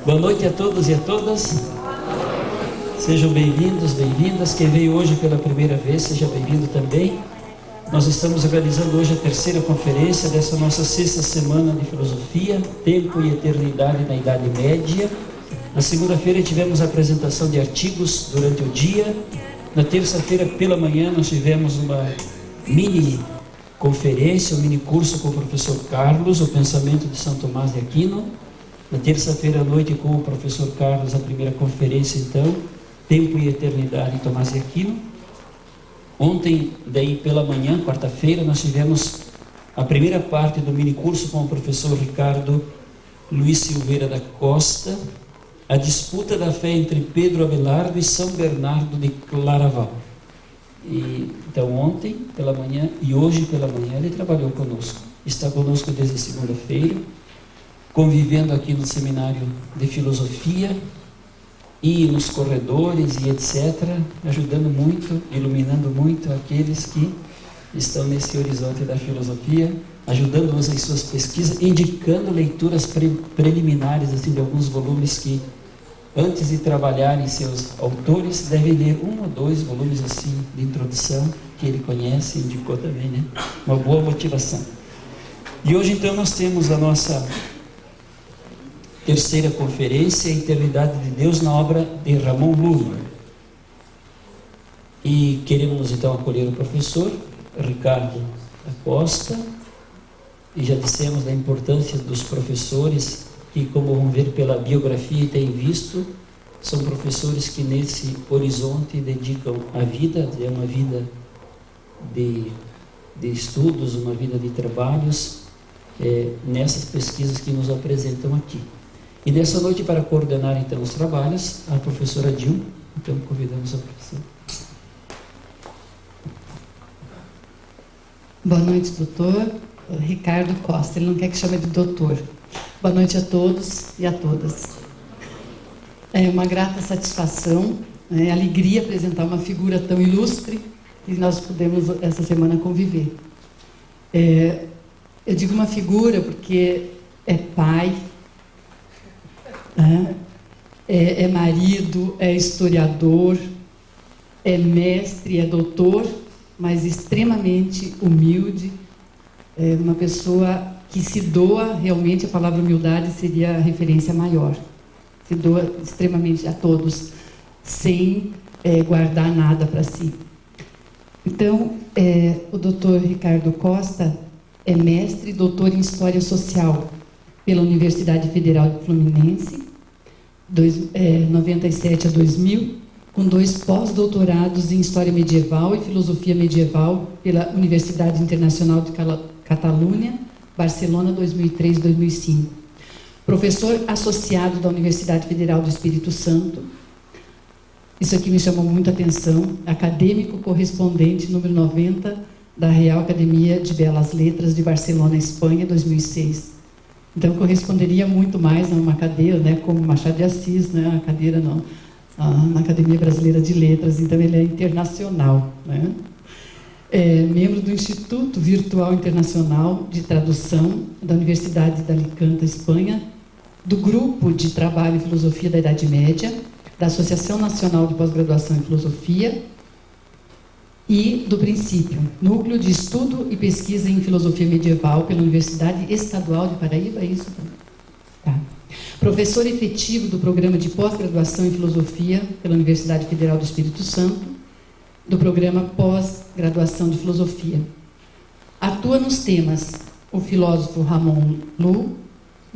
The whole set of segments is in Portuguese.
Boa noite a todos e a todas. Sejam bem-vindos, bem-vindas. Quem veio hoje pela primeira vez, seja bem-vindo também. Nós estamos realizando hoje a terceira conferência dessa nossa sexta semana de filosofia, tempo e eternidade na Idade Média. Na segunda-feira tivemos a apresentação de artigos durante o dia. Na terça-feira pela manhã nós tivemos uma mini conferência, um mini curso com o professor Carlos, o pensamento de São Tomás de Aquino. Na terça-feira à noite com o professor Carlos, a primeira conferência então, Tempo e Eternidade, Tomás de Aquino. Ontem, daí pela manhã, quarta-feira, nós tivemos a primeira parte do mini curso com o professor Ricardo Luiz Silveira da Costa, a disputa da fé entre Pedro Abelardo e São Bernardo de Claraval. Então ontem pela manhã e hoje pela manhã ele trabalhou conosco, está conosco desde segunda-feira, convivendo aqui no seminário de filosofia e nos corredores e etc, ajudando muito, iluminando muito aqueles que estão nesse horizonte da filosofia, ajudando-nos em suas pesquisas, indicando leituras preliminares assim, de alguns volumes que, antes de trabalhar em seus autores, devem ler 1 ou 2 volumes assim de introdução, que ele conhece e indicou também, né? Uma boa motivação. E hoje então nós temos a nossa terceira conferência, a Eternidade de Deus, na obra de Ramon Lula. E queremos então acolher o professor Ricardo da Costa, e já dissemos da importância dos professores, que, como vão ver pela biografia e têm visto, são professores que nesse horizonte dedicam a vida, é uma vida de estudos, uma vida de trabalhos, nessas pesquisas que nos apresentam aqui. E nessa noite, para coordenar então os trabalhos, a professora Dil, então convidamos a professora. Boa noite, doutor Ricardo Costa, ele não quer que chame de doutor. Boa noite a todos e a todas. É uma grata satisfação, alegria apresentar uma figura tão ilustre que nós pudemos essa semana conviver. Eu digo uma figura porque é pai, é marido, é historiador, é mestre, é doutor, mas extremamente humilde, é uma pessoa que se doa, realmente a palavra humildade seria a referência maior, se doa extremamente a todos, sem guardar nada para si. Então, o doutor Ricardo Costa é mestre e doutor em História Social pela Universidade Federal de Fluminense, 97 a 2000, com 2 pós-doutorados em História Medieval e Filosofia Medieval pela Universidade Internacional de Catalunha, Barcelona, 2003 e 2005. Professor associado da Universidade Federal do Espírito Santo. Isso aqui me chamou muita atenção. Acadêmico correspondente número 90 da Real Academia de Belas Letras de Barcelona, Espanha, 2006. Então, corresponderia muito mais a uma cadeira, né, como Machado de Assis, né, a cadeira não, na Academia Brasileira de Letras. Então, ele é internacional, né? Membro do Instituto Virtual Internacional de Tradução da Universidade de Alicante, Espanha, do Grupo de Trabalho em Filosofia da Idade Média, da Associação Nacional de Pós-Graduação em Filosofia e do Princípio, Núcleo de Estudo e Pesquisa em Filosofia Medieval pela Universidade Estadual de Paraíba, é isso? Tá. Professor efetivo do Programa de Pós-Graduação em Filosofia pela Universidade Federal do Espírito Santo, do Programa Pós-Graduação de Filosofia. Atua nos temas o filósofo Ramon Lula,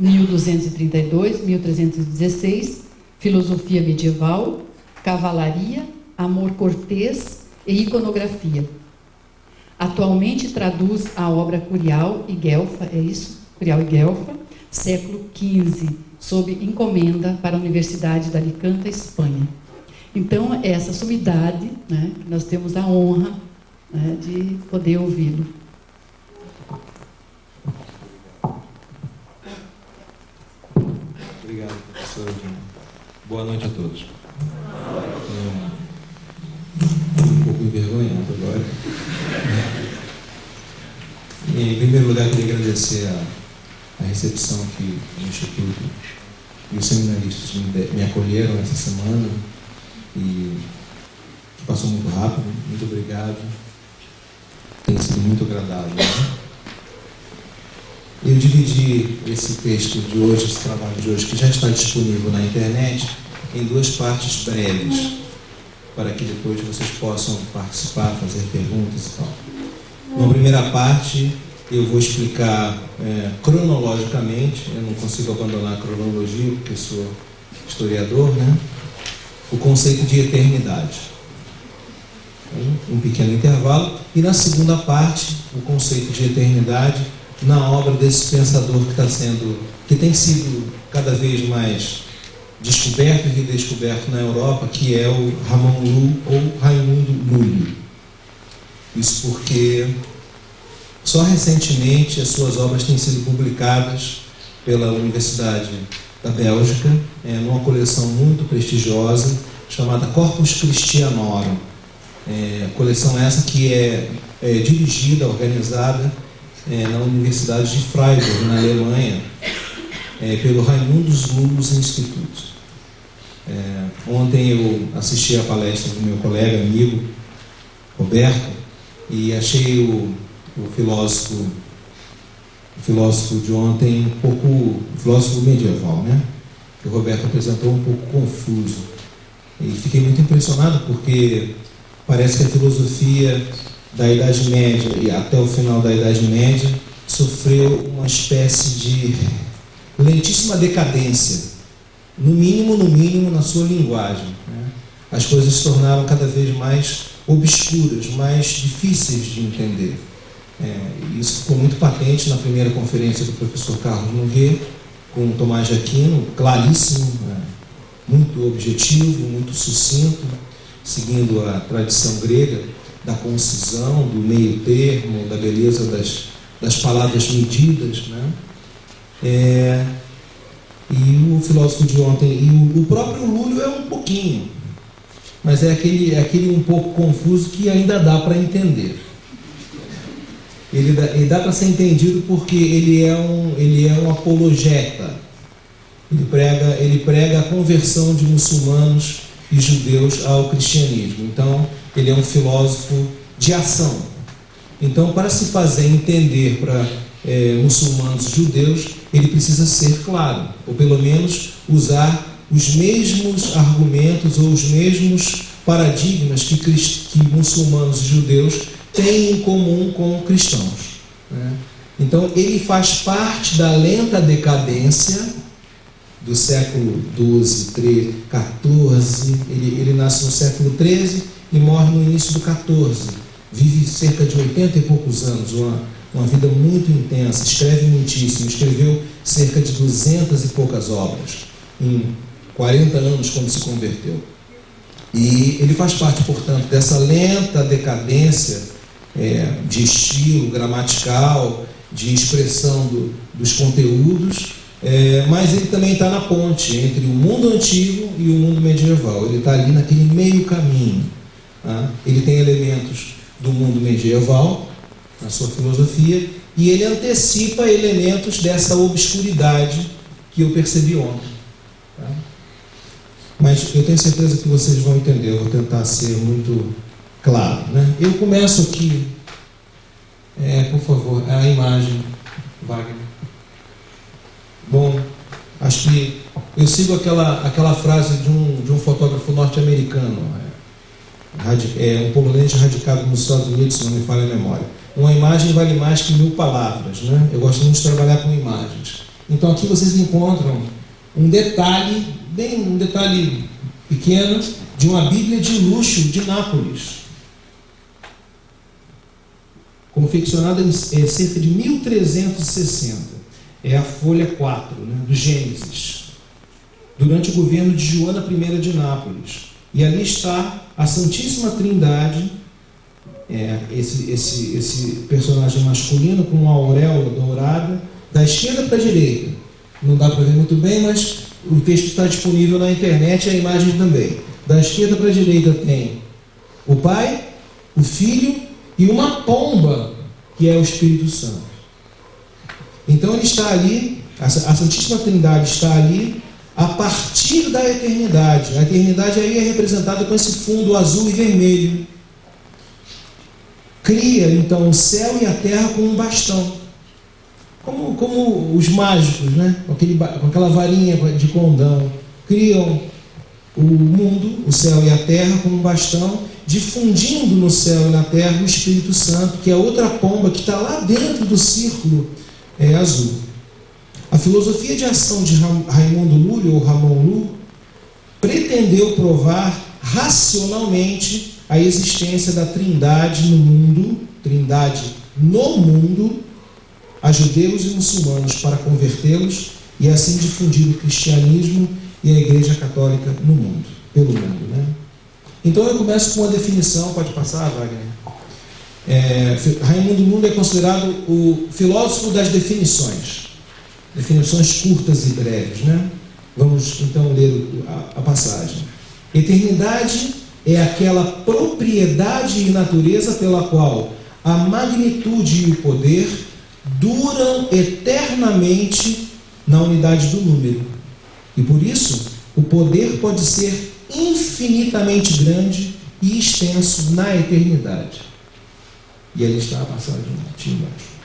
1232-1316, Filosofia Medieval, Cavalaria, Amor Cortês e Iconografia. Atualmente traduz a obra Curial e Guelfa, é isso? Curial e Guelfa, século XV, sob encomenda para a Universidade de Alicante, Espanha. Então, é essa sumidade, né, que nós temos a honra, né, de poder ouvi-lo. Obrigado, professor. Boa noite a todos. Estou um pouco envergonhado agora. Em primeiro lugar, queria agradecer a recepção aqui no Instituto e os seminaristas me acolheram essa semana, e que passou muito rápido. Muito obrigado. Tem sido muito agradável, né? Eu dividi esse texto de hoje, esse trabalho de hoje, que já está disponível na internet, em duas partes breves, para que depois vocês possam participar, fazer perguntas e tal. Na primeira parte, eu vou explicar cronologicamente, eu não consigo abandonar a cronologia, porque sou historiador, né? O conceito de eternidade. Um pequeno intervalo. E na segunda parte, o conceito de eternidade na obra desse pensador que tem sido cada vez mais descoberto e redescoberto na Europa, que é o Ramon Llull, ou Raimundo Lully. Isso porque só recentemente as suas obras têm sido publicadas pela Universidade da Bélgica, numa coleção muito prestigiosa chamada Corpus Christianorum. Coleção essa que é dirigida, organizada na Universidade de Freiburg, na Alemanha, pelo Raimundus Lullus Institut. Ontem eu assisti a palestra do meu colega, amigo, Roberto, e achei o filósofo de ontem um pouco, filósofo medieval, né? Que o Roberto apresentou um pouco confuso. E fiquei muito impressionado porque parece que a filosofia da Idade Média e até o final da Idade Média sofreu uma espécie de lentíssima decadência, no mínimo na sua linguagem, né? As coisas se tornaram cada vez mais obscuras, mais difíceis de entender. Isso ficou muito patente na primeira conferência do professor Carlos Nogueira, com Tomás de Aquino, claríssimo, muito objetivo, muito sucinto, seguindo a tradição grega da concisão, do meio termo, da beleza das palavras medidas, né? E o filósofo de ontem, e o próprio Lúlio é um pouquinho, mas é aquele um pouco confuso que ainda dá para entender. Ele dá para ser entendido porque ele é um apologeta. Ele prega a conversão de muçulmanos e judeus ao cristianismo. Então, ele é um filósofo de ação. Então, para se fazer entender para muçulmanos e judeus, ele precisa ser claro, ou pelo menos usar os mesmos argumentos ou os mesmos paradigmas que muçulmanos e judeus têm em comum com cristãos, né? Então, ele faz parte da lenta decadência do século XII, XIII, XIV. Ele nasce no século XIII e morre no início do XIV. Vive cerca de 80 e poucos anos, uma vida muito intensa, escreve muitíssimo, escreveu cerca de 200 e poucas obras, em 40 anos quando se converteu. E ele faz parte, portanto, dessa lenta decadência de estilo gramatical, de expressão dos conteúdos, mas ele também está na ponte entre o mundo antigo e o mundo medieval. Ele está ali naquele meio caminho, tá? Ele tem elementos do mundo medieval na sua filosofia e ele antecipa elementos dessa obscuridade que eu percebi ontem, tá? Mas eu tenho certeza que vocês vão entender. Eu vou tentar ser muito claro, né? Eu começo aqui, por favor, a imagem, Wagner. Bom, acho que eu sigo aquela frase de um fotógrafo norte-americano, um polonês radicado nos Estados Unidos, se não me falha a memória. Uma imagem vale mais que 1000 palavras, né? Eu gosto muito de trabalhar com imagens. Então aqui vocês encontram um detalhe pequeno de uma Bíblia de luxo de Nápoles, confeccionada em cerca de 1360. É a folha 4, né, do Gênesis, durante o governo de Joana I de Nápoles. E ali está a Santíssima Trindade, esse personagem masculino com uma auréola dourada, da esquerda para a direita. Não dá para ver muito bem, mas o texto está disponível na internet e a imagem também. Da esquerda para a direita tem o Pai, o Filho e uma pomba, que é o Espírito Santo. Então ele está ali, a Santíssima Trindade está ali, a partir da eternidade. A eternidade aí é representada com esse fundo azul e vermelho. Cria então o céu e a terra com um bastão, como os mágicos, né? Com aquela varinha de condão, criam o mundo, o céu e a terra com um bastão, difundindo no céu e na terra o Espírito Santo, que é outra pomba que está lá dentro do círculo azul. A filosofia de ação de Raimundo Lúlio, ou Ramon Lúlio, pretendeu provar racionalmente a existência da trindade no mundo, a judeus e muçulmanos, para convertê-los e assim difundir o cristianismo e a Igreja Católica no mundo, pelo mundo, né? Então eu começo com uma definição, pode passar, Wagner? Raimundo Lúlio é considerado o filósofo das definições curtas e breves, né? Vamos então ler a passagem. Eternidade é aquela propriedade e natureza pela qual a magnitude e o poder duram eternamente na unidade do número. E por isso, o poder pode ser infinitamente grande e extenso na eternidade. E ali está a passagem aqui embaixo.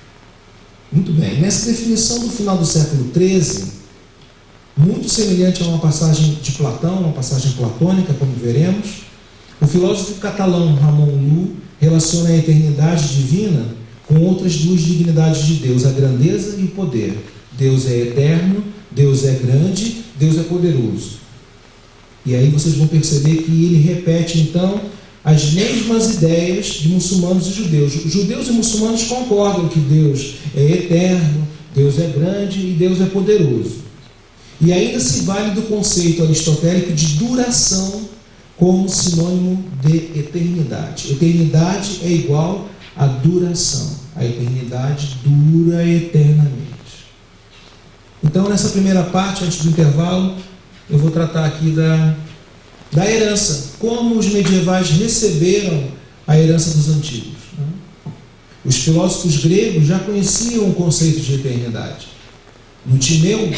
Muito bem, nessa definição do final do século XIII, muito semelhante a uma passagem de Platão, uma passagem platônica, como veremos, o filósofo catalão Ramon Llull relaciona a eternidade divina com outras duas dignidades de Deus, a grandeza e o poder. Deus é eterno, Deus é grande, Deus é poderoso. E aí vocês vão perceber que ele repete então as mesmas ideias de muçulmanos e judeus. Judeus e muçulmanos concordam que Deus é eterno, Deus é grande e Deus é poderoso. E ainda se vale do conceito aristotélico de duração como sinônimo de eternidade. Eternidade é igual a duração. A eternidade dura eternamente. Então, nessa primeira parte, antes do intervalo, eu vou tratar aqui da herança. Como os medievais receberam a herança dos antigos. Os filósofos gregos já conheciam o conceito de eternidade. No Timeu,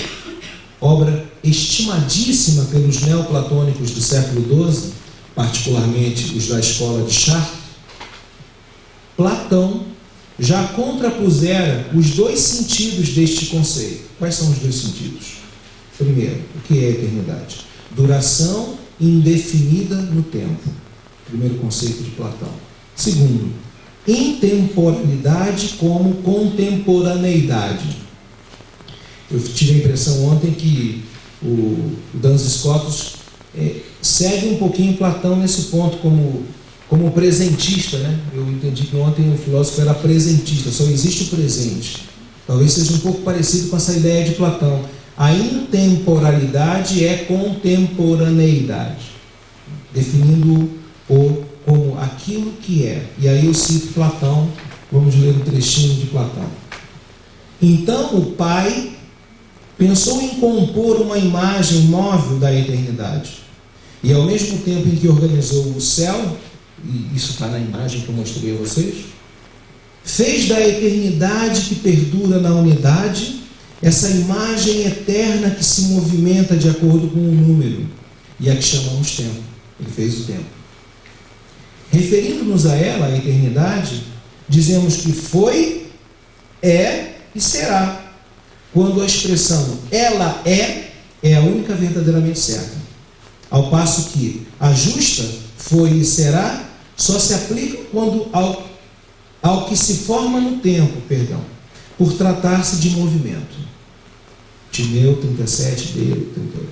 obra estimadíssima pelos neoplatônicos do século XII, particularmente os da escola de Chartres, Platão já contrapusera os dois sentidos deste conceito. Quais são os dois sentidos? Primeiro, o que é a eternidade? Duração indefinida no tempo. Primeiro conceito de Platão. Segundo, intemporalidade como contemporaneidade. Eu tive a impressão ontem que o Duns Scotus segue um pouquinho Platão nesse ponto como presentista, né? Eu entendi que ontem o filósofo era presentista, só existe o presente. Talvez seja um pouco parecido com essa ideia de Platão. A intemporalidade é contemporaneidade, definindo como aquilo que é. E aí eu cito Platão, vamos ler um trechinho de Platão. Então o Pai pensou em compor uma imagem móvel da eternidade. E ao mesmo tempo em que organizou o céu, e isso está na imagem que eu mostrei a vocês, fez da eternidade que perdura na unidade essa imagem eterna que se movimenta de acordo com o número, e a que chamamos tempo. Ele fez o tempo. Referindo-nos a ela, a eternidade, dizemos que foi, é e será, quando a expressão ela é a única verdadeiramente certa. Ao passo que a justa, foi e será, só se aplica quando ao que se forma no tempo, por tratar-se de movimento. Timeu 37, D, 38.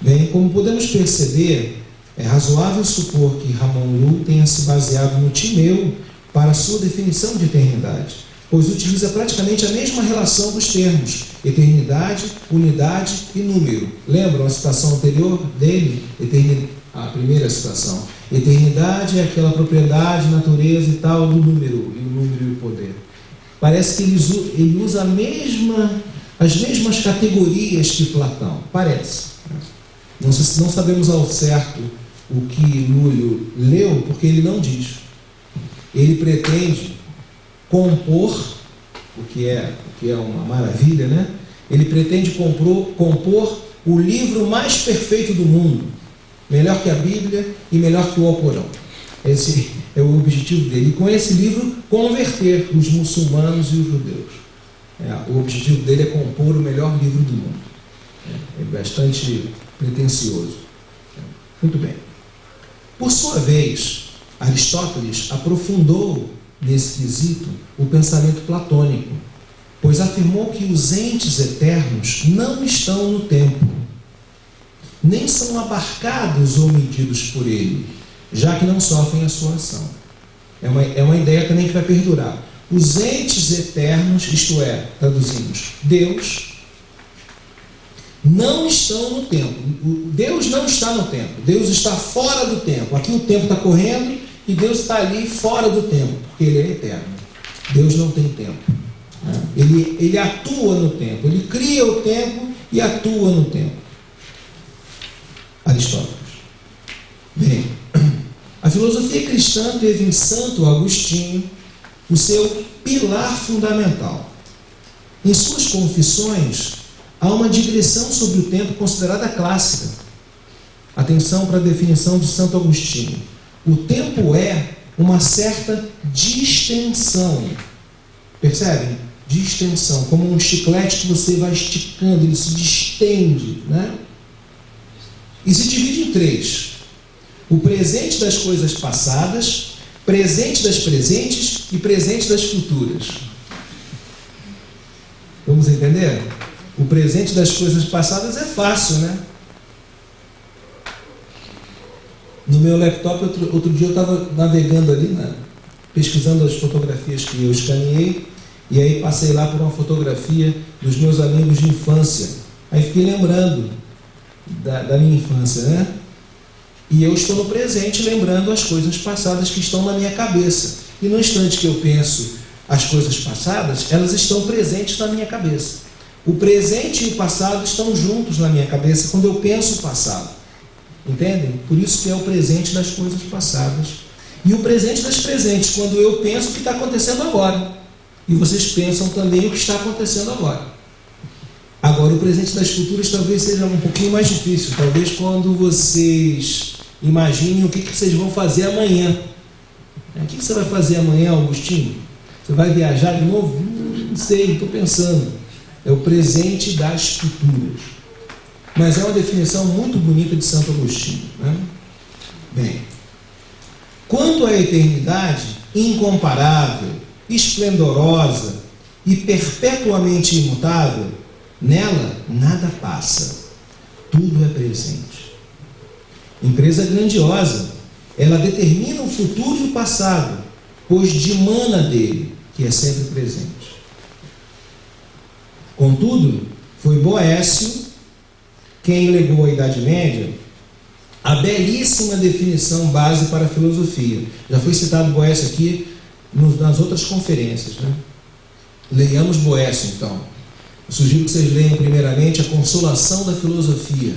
Bem, como podemos perceber, é razoável supor que Ramon Llull tenha se baseado no Timeu para sua definição de eternidade, pois utiliza praticamente a mesma relação dos termos eternidade, unidade e número. Lembram a citação anterior dele? A primeira citação. Eternidade é aquela propriedade, natureza e tal do número, e o número e o poder. Parece que ele usa as mesmas categorias que Platão. Parece. Não sabemos ao certo o que Lúlio leu, porque ele não diz. Ele pretende compor, o que é uma maravilha, né? Ele pretende compor o livro mais perfeito do mundo, melhor que a Bíblia e melhor que o Alcorão. Esse é o objetivo dele. E com esse livro, converter os muçulmanos e os judeus. O objetivo dele é compor o melhor livro do mundo. É bastante pretensioso. Muito bem. Por sua vez, Aristóteles aprofundou nesse quesito o pensamento platônico, pois afirmou que os entes eternos não estão no tempo, nem são abarcados ou medidos por ele, já que não sofrem a sua ação. É uma ideia também que vai perdurar. Os entes eternos, isto é, traduzimos, Deus, não estão no tempo. Deus não está no tempo. Deus está fora do tempo. Aqui o tempo está correndo e Deus está ali fora do tempo, porque Ele é eterno. Deus não tem tempo. Ele atua no tempo. Ele cria o tempo e atua no tempo. Aristóteles. Bem, a filosofia cristã teve em Santo Agostinho o seu pilar fundamental. Em suas confissões, há uma digressão sobre o tempo considerada clássica. Atenção para a definição de Santo Agostinho. O tempo é uma certa distensão. Percebem? Distensão, como um chiclete que você vai esticando, ele se distende, né? E se divide em três: o presente das coisas passadas, presente das presentes e presente das futuras. Vamos entender? O presente das coisas passadas é fácil, né? No meu laptop, outro dia eu estava navegando ali, pesquisando as fotografias que eu escaneei, e aí passei lá por uma fotografia dos meus amigos de infância. Aí fiquei lembrando da minha infância, né? E eu estou no presente lembrando as coisas passadas que estão na minha cabeça. E no instante que eu penso as coisas passadas, elas estão presentes na minha cabeça. O presente e o passado estão juntos na minha cabeça quando eu penso o passado. Entendem? Por isso que é o presente das coisas passadas. E o presente das presentes, quando eu penso o que está acontecendo agora. E vocês pensam também o que está acontecendo agora. Agora, o presente das futuras talvez seja um pouquinho mais difícil. Talvez quando vocês imaginem o que vocês vão fazer amanhã. O que você vai fazer amanhã, Augustinho? Você vai viajar de novo? Não sei, estou pensando. É o presente das futuras. Mas é uma definição muito bonita de Santo Agostinho, né? Bem, quanto à eternidade incomparável, esplendorosa e perpetuamente imutável, nela nada passa, tudo é presente. Empresa grandiosa, ela determina o futuro e o passado, pois dimana dele, que é sempre presente. Contudo, foi Boécio quem legou à Idade Média a belíssima definição base para a filosofia. Já foi citado Boécio aqui nas outras conferências, né? Leiamos Boécio, então. Eu sugiro que vocês leiam primeiramente A Consolação da Filosofia.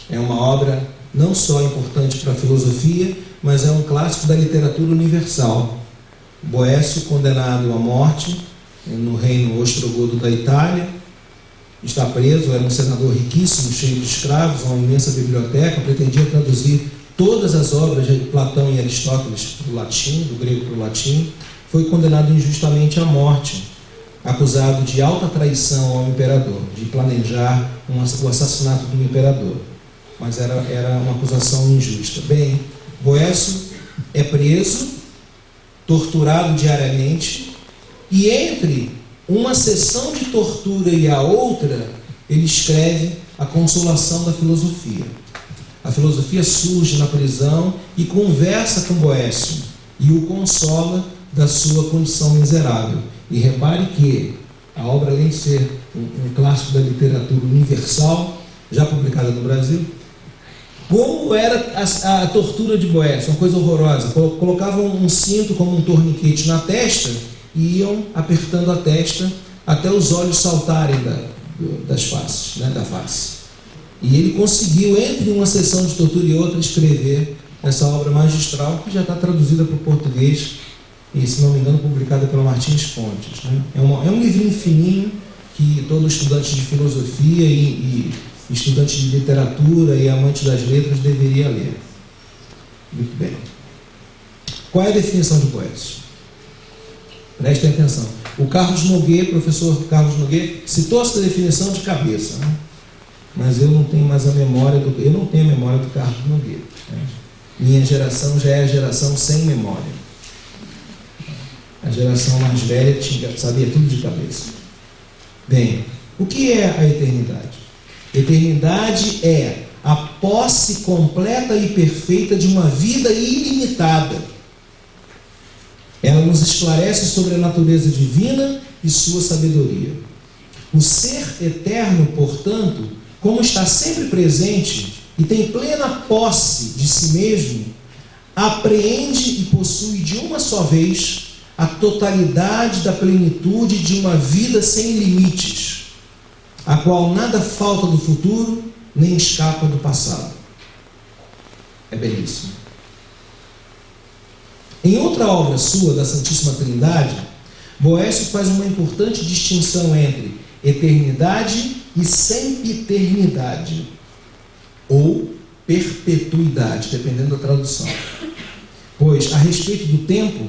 É uma obra não só importante para a filosofia, mas é um clássico da literatura universal. Boécio, condenado à morte no reino ostrogodo da Itália, está preso, era um senador riquíssimo, cheio de escravos, uma imensa biblioteca, pretendia traduzir todas as obras de Platão e Aristóteles para o latim, do grego para o latim, foi condenado injustamente à morte, acusado de alta traição ao imperador, de planejar o assassinato do imperador. Mas era uma acusação injusta. Bem, Boécio é preso, torturado diariamente, e entre uma sessão de tortura e a outra, ele escreve A Consolação da Filosofia. A filosofia surge na prisão e conversa com Boécio e o consola da sua condição miserável. E repare que a obra, além de ser um clássico da literatura universal, já publicada no Brasil, como era a tortura de Boécio, uma coisa horrorosa. Colocavam um cinto como um torniquete na testa e iam apertando a testa até os olhos saltarem das faces, né, da face. E ele conseguiu, entre uma sessão de tortura e outra, escrever essa obra magistral, que já está traduzida para o português e, se não me engano, publicada pela Martins Fontes, né? É um livrinho fininho que todo estudante de filosofia e estudante de literatura e amante das letras deveria ler. Muito bem. Qual é a definição de Boécio? Prestem atenção. O Carlos Nogueira, professor Carlos Nogueira, citou essa definição de cabeça, né? Mas eu não tenho mais a memória eu não tenho a memória do Carlos Nogueira, né? Minha geração já é a geração sem memória. A geração mais velha sabia tudo de cabeça. Bem, o que é a eternidade? Eternidade é a posse completa e perfeita de uma vida ilimitada. Ela nos esclarece sobre a natureza divina e sua sabedoria. O ser eterno, portanto, como está sempre presente e tem plena posse de si mesmo, apreende e possui de uma só vez a totalidade da plenitude de uma vida sem limites, a qual nada falta do futuro, nem escapa do passado. É belíssimo. Em outra obra sua, da Santíssima Trindade, Boécio faz uma importante distinção entre eternidade e sempiternidade, ou perpetuidade, dependendo da tradução. Pois, a respeito do tempo,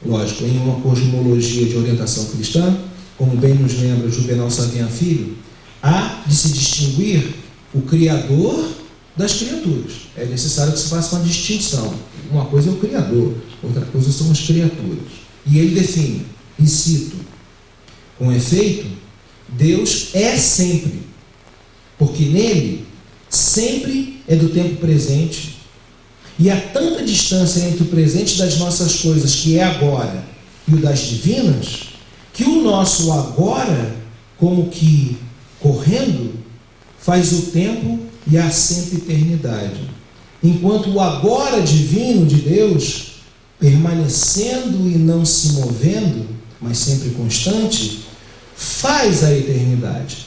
lógico, em uma cosmologia de orientação cristã, como bem nos lembra Juvenal Savian Filho, há de se distinguir o Criador das criaturas. É necessário que se faça uma distinção. Uma coisa é o Criador, outra coisa são as criaturas. E ele define, e cito, com efeito, Deus é sempre, porque nele sempre é do tempo presente, e há tanta distância entre o presente das nossas coisas, que é agora, e o das divinas, que o nosso agora, como que correndo, faz o tempo e a sempiternidade. Enquanto o agora divino de Deus, permanecendo e não se movendo, mas sempre constante, faz a eternidade.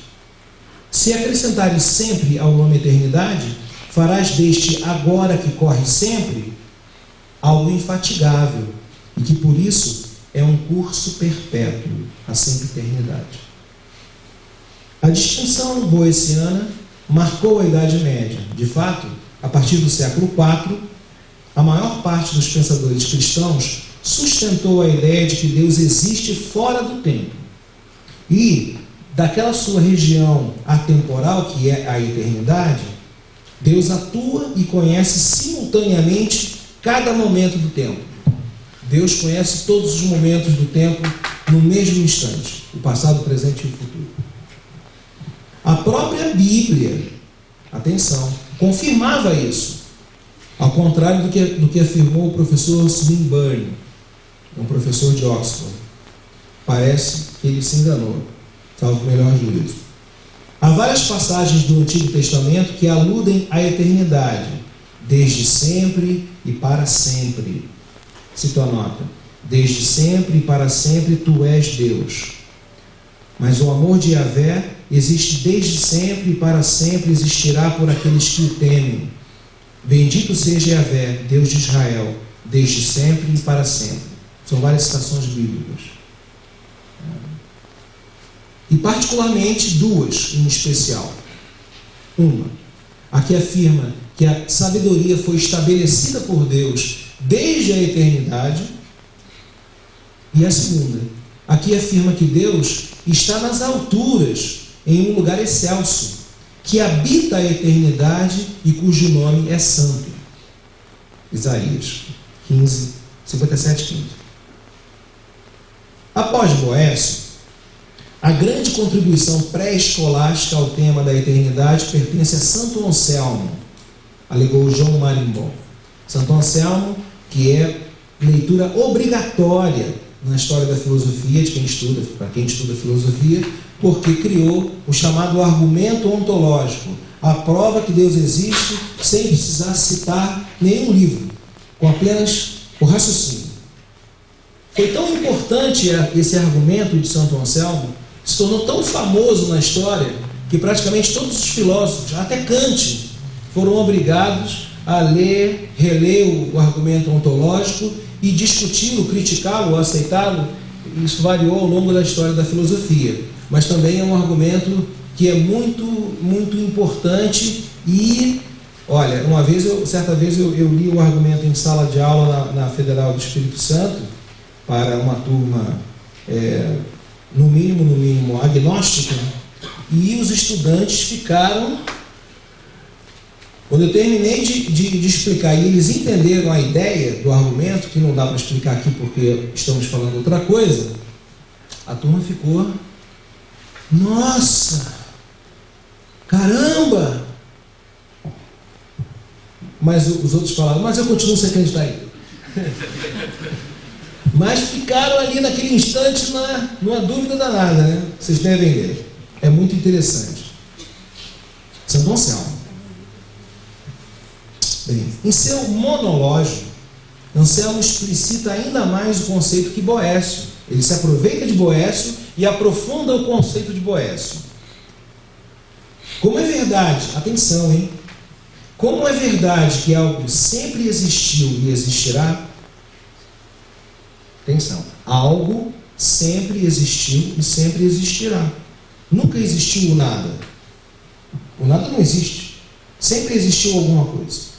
Se acrescentares sempre ao nome eternidade, farás deste agora que corre sempre algo infatigável, e que por isso é um curso perpétuo, a sempiternidade. A distinção boeciana marcou a Idade Média. De fato, a partir do século IV, a maior parte dos pensadores cristãos sustentou a ideia de que Deus existe fora do tempo. E, daquela sua região atemporal, que é a eternidade, Deus atua e conhece simultaneamente cada momento do tempo. Deus conhece todos os momentos do tempo no mesmo instante, o passado, o presente e o futuro. A própria Bíblia, atenção, confirmava isso, ao contrário do que afirmou o professor Swinburne, um professor de Oxford. Parece que ele se enganou, salvo o melhor juízo. Há várias passagens do Antigo Testamento que aludem à eternidade, desde sempre e para sempre. Cito a nota: desde sempre e para sempre tu és Deus. Mas o amor de Yahvé existe desde sempre e para sempre existirá por aqueles que o temem. Bendito seja Yahvé, Deus de Israel, desde sempre e para sempre. São várias citações bíblicas. E particularmente duas em especial. Uma, a que afirma que a sabedoria foi estabelecida por Deus desde a eternidade. E a segunda, a que afirma que Deus está nas alturas, em um lugar excelso, que habita a eternidade e cujo nome é santo. Isaías 15, 57, 15. Após Boécio, a grande contribuição pré-escolástica ao tema da eternidade pertence a Santo Anselmo, alegou João Marimbon. Santo Anselmo, que é leitura obrigatória na história da filosofia, para quem estuda filosofia, porque criou o chamado argumento ontológico, a prova que Deus existe sem precisar citar nenhum livro, com apenas o raciocínio. Foi tão importante esse argumento de Santo Anselmo, se tornou tão famoso na história, que praticamente todos os filósofos, até Kant, foram obrigados a ler, reler o argumento ontológico e discuti-lo, criticá-lo, aceitá-lo. Isso variou ao longo da história da filosofia, mas também é um argumento que é muito, muito importante. E, olha, certa vez eu li o argumento em sala de aula na Federal do Espírito Santo para uma turma, no mínimo, agnóstica, e os estudantes ficaram... Quando eu terminei de explicar e eles entenderam a ideia do argumento, que não dá para explicar aqui porque estamos falando outra coisa, a turma ficou: nossa, caramba! Mas os outros falaram: mas eu continuo sem acreditar aí. Mas ficaram ali naquele instante numa dúvida danada, né? Vocês devem ler. É muito interessante. Santo Anselmo. Bem, em seu monológio, Anselmo explicita ainda mais o conceito que Boécio. Ele se aproveita de Boécio e aprofunda o conceito de Boécio. Como é verdade, atenção, hein? Como é verdade que algo sempre existiu e existirá, atenção, algo sempre existiu e sempre existirá. Nunca existiu o nada. O nada não existe. Sempre existiu alguma coisa.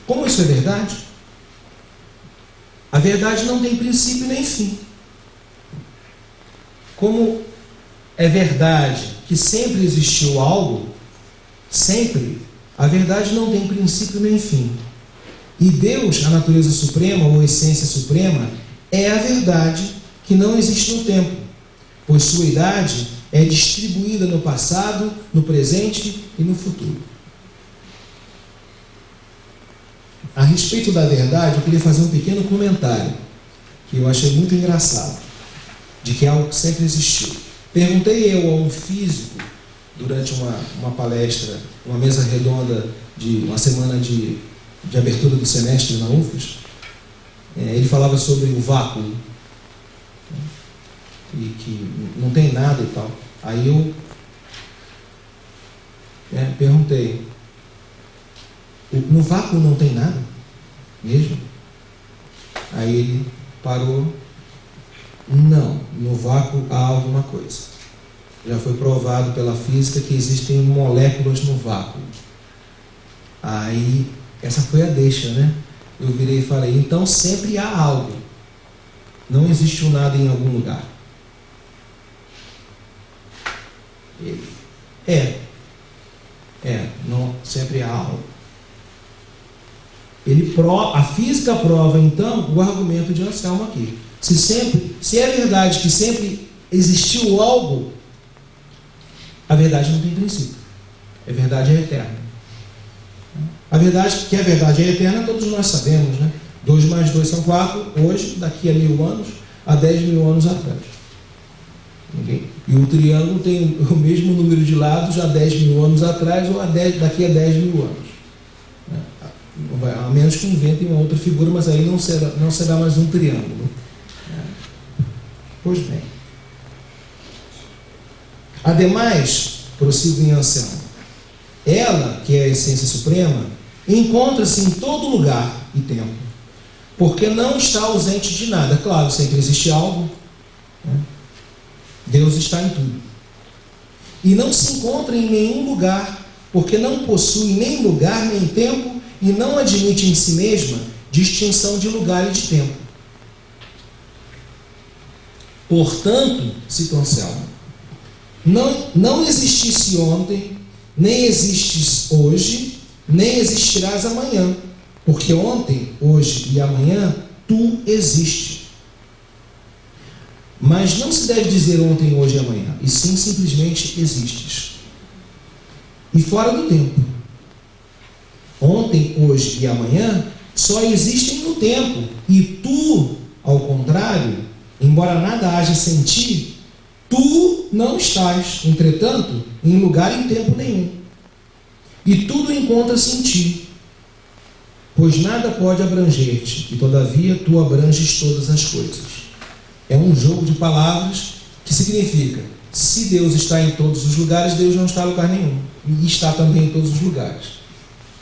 Como isso é verdade? A verdade não tem princípio nem fim. Como é verdade que sempre existiu algo, sempre, a verdade não tem princípio nem fim. E Deus, a natureza suprema ou essência suprema, é a verdade que não existe no tempo, pois sua idade é distribuída no passado, no presente e no futuro. A respeito da verdade, eu queria fazer um pequeno comentário, que eu achei muito engraçado, de que é algo que sempre existiu. Perguntei eu a um físico, durante uma palestra, uma mesa redonda de uma semana de abertura do semestre na UFES, ele falava sobre o vácuo, e que não tem nada e tal. Aí eu perguntei: no vácuo não tem nada mesmo? Aí ele parou: não, no vácuo há alguma coisa. Já foi provado pela física que existem moléculas no vácuo. Aí, essa foi a deixa, né? Eu virei e falei: então sempre há algo. Não existe um nada em algum lugar. Ele: não, sempre há algo. A física prova, então, o argumento de Anselmo aqui. Se é verdade que sempre existiu algo, a verdade não tem princípio. A verdade é eterna. A verdade que a verdade é eterna, todos nós sabemos, né? 2 mais 2 são 4, hoje, daqui a 1000 anos, há 10.000 anos atrás. E o triângulo tem o mesmo número de lados há 10.000 anos atrás ou daqui a 10.000 anos. A menos que inventem uma outra figura, mas aí não será mais um triângulo. Pois bem. Ademais, prossigo em Anselmo, ela, que é a essência suprema, encontra-se em todo lugar e tempo, porque não está ausente de nada. Claro, sempre existe algo, né? Deus está em tudo. E não se encontra em nenhum lugar, porque não possui nem lugar nem tempo, e não admite em si mesma distinção de lugar e de tempo. Portanto, cita Anselmo, não existisse ontem, nem existes hoje, nem existirás amanhã, porque ontem, hoje e amanhã tu existes. Mas não se deve dizer ontem, hoje e amanhã, e sim simplesmente existes. E fora do tempo. Ontem, hoje e amanhã só existem no tempo, e tu, ao contrário, embora nada haja sem ti, tu não estás, entretanto, em lugar e em tempo nenhum. E tudo encontra-se em ti, pois nada pode abranger-te, e todavia tu abranges todas as coisas. É um jogo de palavras que significa: se Deus está em todos os lugares, Deus não está em lugar nenhum, e está também em todos os lugares.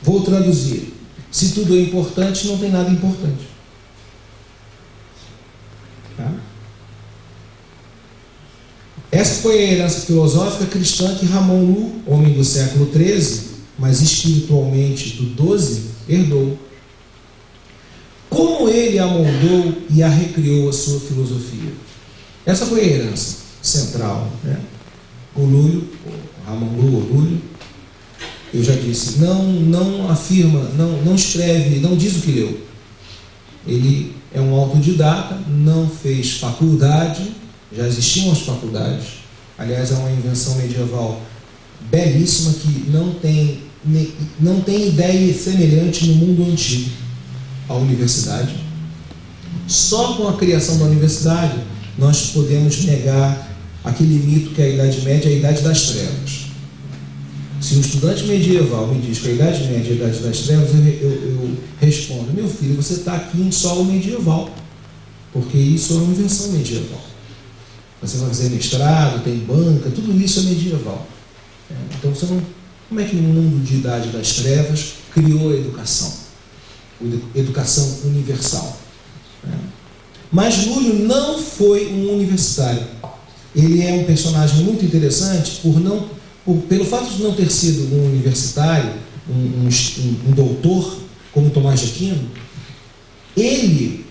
Vou traduzir: se tudo é importante, não tem nada importante. Tá? Essa foi a herança filosófica cristã que Ramon Llull, homem do século XIII, mas espiritualmente do XII, herdou. Como ele a moldou e a recriou a sua filosofia? Essa foi a herança central, né? O Lúlio, Ramon Llull, o Lúlio, eu já disse, não afirma, não escreve, não diz o que leu. Ele é um autodidata, não fez faculdade, já existiam as faculdades. Aliás, é uma invenção medieval belíssima que não tem ideia semelhante no mundo antigo. A universidade. Só com a criação da universidade nós podemos negar aquele mito que a Idade Média é a Idade das Trevas. Se um estudante medieval me diz que a Idade Média é a Idade das Trevas, eu respondo: meu filho, você está aqui em solo medieval, porque isso é uma invenção medieval. Você vai fazer mestrado, tem banca, tudo isso é medieval. Então você não... Como é que no mundo de Idade das Trevas criou a educação? Educação universal. Mas Lúlio não foi um universitário. Ele é um personagem muito interessante pelo fato de não ter sido um universitário, um doutor, como Tomás de Aquino. Ele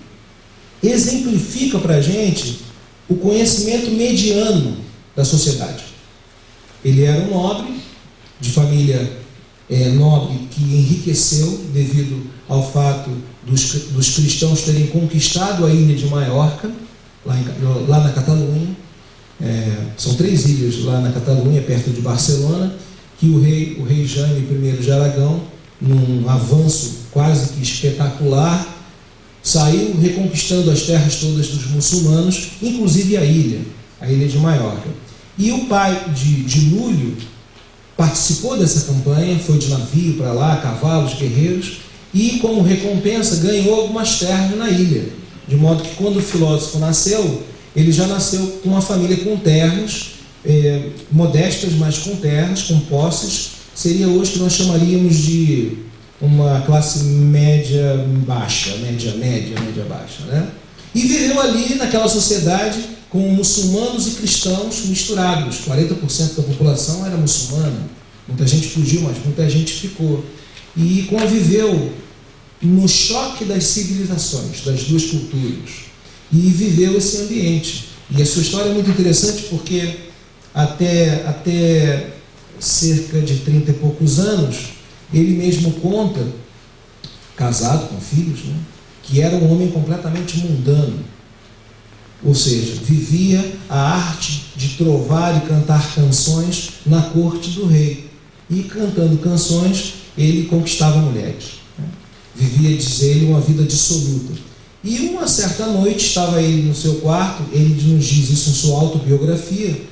exemplifica para a gente o conhecimento mediano da sociedade. Ele era um nobre, de família nobre, que enriqueceu devido ao fato dos cristãos terem conquistado a ilha de Maiorca, lá na Catalunha. São 3 ilhas lá na Catalunha, perto de Barcelona, que o rei Jaime I de Aragão, num avanço quase que espetacular, saiu reconquistando as terras todas dos muçulmanos, inclusive a ilha de Maiorca. E o pai de Lúlio participou dessa campanha, foi de navio para lá, cavalos, guerreiros, e como recompensa ganhou algumas terras na ilha, de modo que quando o filósofo nasceu, ele já nasceu com uma família com terras, modestas, mas com terras, com posses. Seria hoje que nós chamaríamos de uma classe média baixa, média baixa, né? E viveu ali naquela sociedade com muçulmanos e cristãos misturados. 40% da população era muçulmana. Muita gente fugiu, mas muita gente ficou. E conviveu no choque das civilizações, das duas culturas. E viveu esse ambiente. E a sua história é muito interessante porque até cerca de 30 e poucos anos, ele mesmo conta, casado com filhos, né, que era um homem completamente mundano. Ou seja, vivia a arte de trovar e cantar canções na corte do rei. E cantando canções, ele conquistava mulheres. Vivia, diz ele, uma vida dissoluta. E uma certa noite, estava ele no seu quarto, ele nos diz isso em sua autobiografia,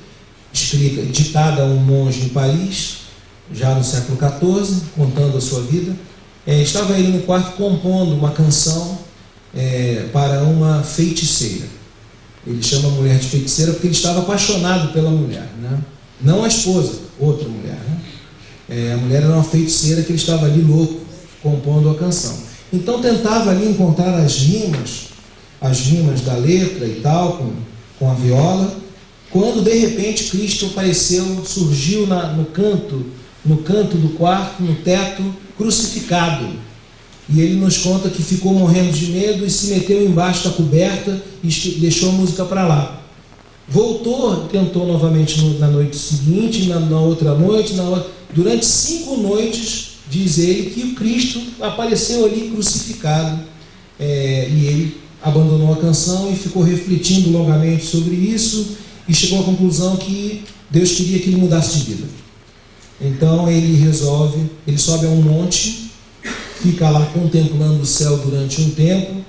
escrita, ditada a um monge em Paris, já no século XIV, contando a sua vida. Estava ele no quarto compondo uma canção para uma feiticeira. Ele chama a mulher de feiticeira porque ele estava apaixonado pela mulher, né? Não a esposa, outra mulher, né? A mulher era uma feiticeira que ele estava ali louco, compondo a canção. Então tentava ali encontrar as rimas da letra e tal, com a viola, quando de repente Cristo apareceu, surgiu no canto do quarto, no teto, crucificado. E ele nos conta que ficou morrendo de medo e se meteu embaixo da coberta e deixou a música para lá. Voltou, tentou novamente na noite seguinte, na outra noite, durante 5 noites, diz ele, que o Cristo apareceu ali crucificado. E ele abandonou a canção e ficou refletindo longamente sobre isso e chegou à conclusão que Deus queria que ele mudasse de vida. Então ele sobe a um monte, fica lá contemplando o céu durante um tempo.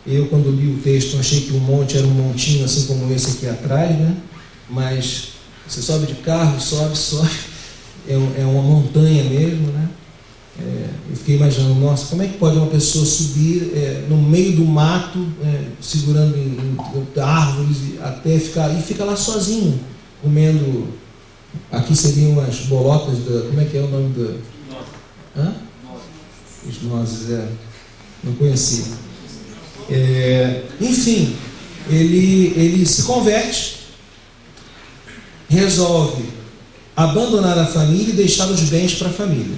Eu, quando li o texto, achei que o monte era um montinho assim como esse aqui atrás, né? Mas você sobe de carro, sobe, é uma montanha mesmo, né? Eu fiquei imaginando, nossa, como é que pode uma pessoa subir no meio do mato, segurando em árvores, até fica lá sozinho, comendo, aqui seriam as bolotas como é que é o nome da... Hã? Os nozes, não conhecia. Enfim, ele se converte resolve abandonar a família e deixar os bens para a família.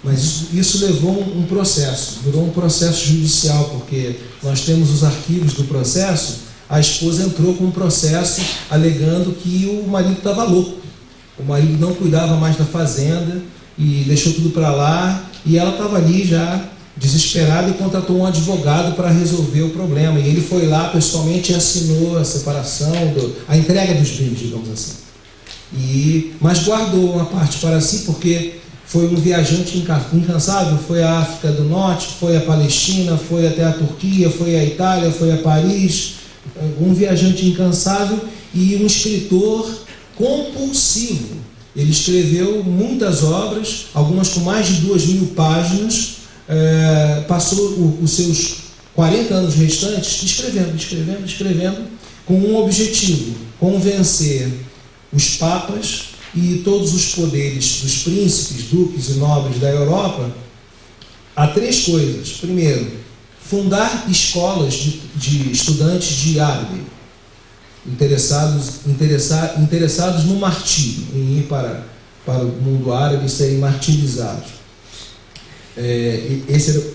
Mas isso levou um processo, durou um processo judicial, porque nós temos os arquivos do processo. A esposa entrou com um processo alegando que o marido estava louco. O marido não cuidava mais da fazenda e deixou tudo para lá, e ela estava ali já desesperada e contratou um advogado para resolver o problema. E ele foi lá pessoalmente e assinou a separação, a entrega dos bens, digamos assim. Mas guardou uma parte para si, porque foi um viajante incansável, foi à África do Norte, foi à Palestina, foi até a Turquia, foi à Itália, foi a Paris, um viajante incansável e um escritor compulsivo. Ele escreveu muitas obras, algumas com mais de 2.000 páginas, passou os seus 40 anos restantes escrevendo, com um objetivo: convencer os papas e todos os poderes dos príncipes, duques e nobres da Europa a 3 coisas. Primeiro, fundar escolas de estudantes de árabe, interessados no martírio, em ir para o mundo árabe e serem martirizados.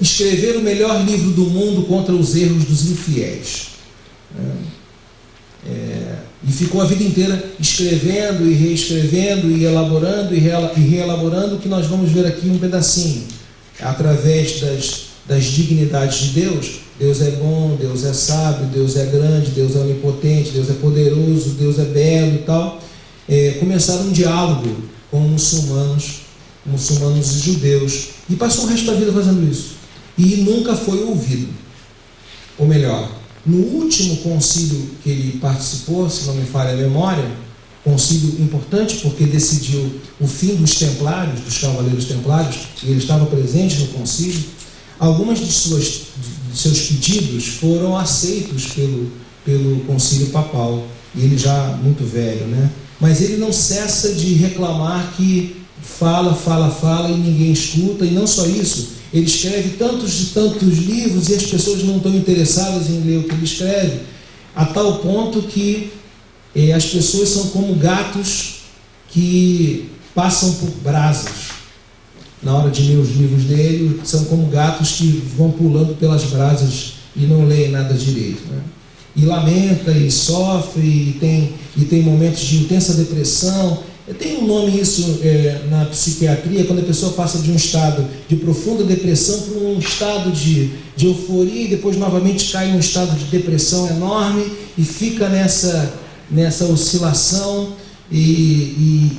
Escrever o melhor livro do mundo contra os erros dos infiéis. E ficou a vida inteira escrevendo e reescrevendo e elaborando e reelaborando, o que nós vamos ver aqui um pedacinho, através das dignidades de Deus. Deus é bom, Deus é sábio, Deus é grande, Deus é onipotente, Deus é poderoso, Deus é belo e tal. Começaram um diálogo com muçulmanos e judeus, e passou o resto da vida fazendo isso, e nunca foi ouvido. Ou melhor, no último concílio que ele participou, se não me falha a memória, concílio importante porque decidiu o fim dos templários, dos cavaleiros templários, e ele estava presente no concílio, algumas de seus pedidos foram aceitos pelo concílio papal, e ele já muito velho, né? Mas ele não cessa de reclamar que fala e ninguém escuta, e não só isso, ele escreve tantos e tantos livros e as pessoas não estão interessadas em ler o que ele escreve, a tal ponto que as pessoas são como gatos que passam por brasas. Na hora de ler os livros dele, são como gatos que vão pulando pelas brasas e não leem nada direito, né? E lamenta, e sofre, e tem momentos de intensa depressão. Tem um nome isso na psiquiatria, quando a pessoa passa de um estado de profunda depressão para um estado de euforia e depois novamente cai em um estado de depressão enorme e fica nessa oscilação. E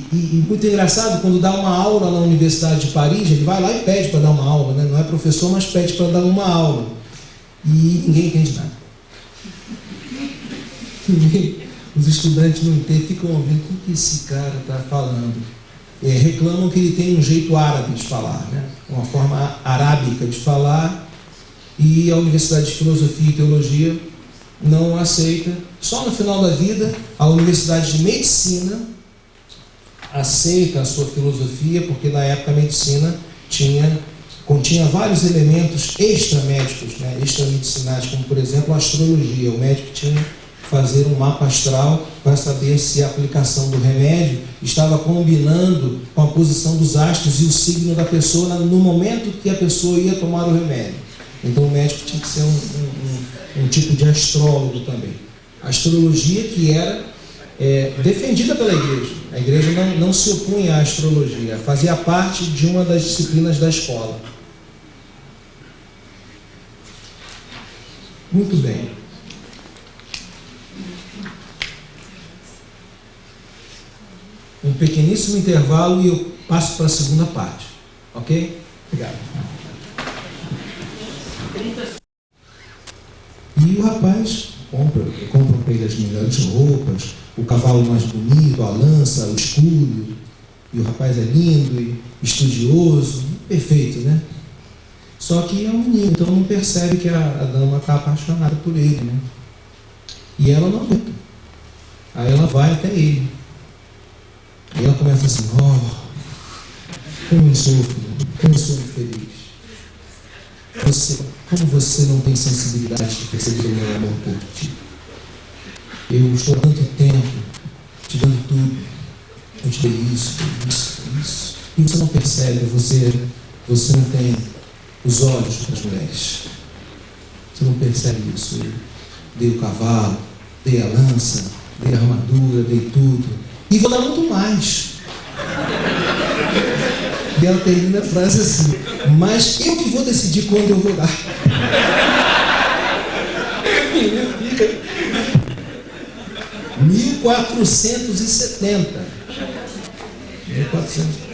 muito engraçado, quando dá uma aula na Universidade de Paris, ele vai lá e pede para dar uma aula, né? Não é professor, mas pede para dar uma aula, e ninguém entende nada. Os estudantes não entendem, ficam ouvindo o que esse cara está falando. Reclamam que ele tem um jeito árabe de falar, né? Uma forma arábica de falar, e a Universidade de Filosofia e Teologia não o aceita. Só no final da vida, a Universidade de Medicina aceita a sua filosofia, porque na época a medicina continha vários elementos extramédicos, né? Extramedicinais, como por exemplo a astrologia. O médico tinha que fazer um mapa astral para saber se a aplicação do remédio estava combinando com a posição dos astros e o signo da pessoa no momento que a pessoa ia tomar o remédio. Então o médico tinha que ser um tipo de astrólogo também. A astrologia que era defendida pela igreja. A igreja não se opunha à astrologia, fazia parte de uma das disciplinas da escola. Muito bem. Um pequeníssimo intervalo e eu passo para a segunda parte. Ok? Obrigado. E o rapaz compra para ele as melhores roupas, o cavalo mais bonito, a lança, o escudo, e o rapaz é lindo e estudioso, perfeito, né? Só que é um menino, então não percebe que a dama está apaixonada por ele, né? E ela não aguenta. Aí ela vai até ele. E ela começa assim: como eu sofro, como eu sou infeliz. Como você não tem sensibilidade de perceber o meu amor por ti? Eu estou há tanto tempo te dando tudo. Eu te dei isso. E você não percebe, você não tem os olhos para as mulheres. Você não percebe isso. Eu dei o cavalo, dei a lança, dei a armadura, dei tudo. E vou dar muito mais. E ela termina a frase assim: mas eu que vou decidir quando eu vou dar. Minha filha, 1470. 1400.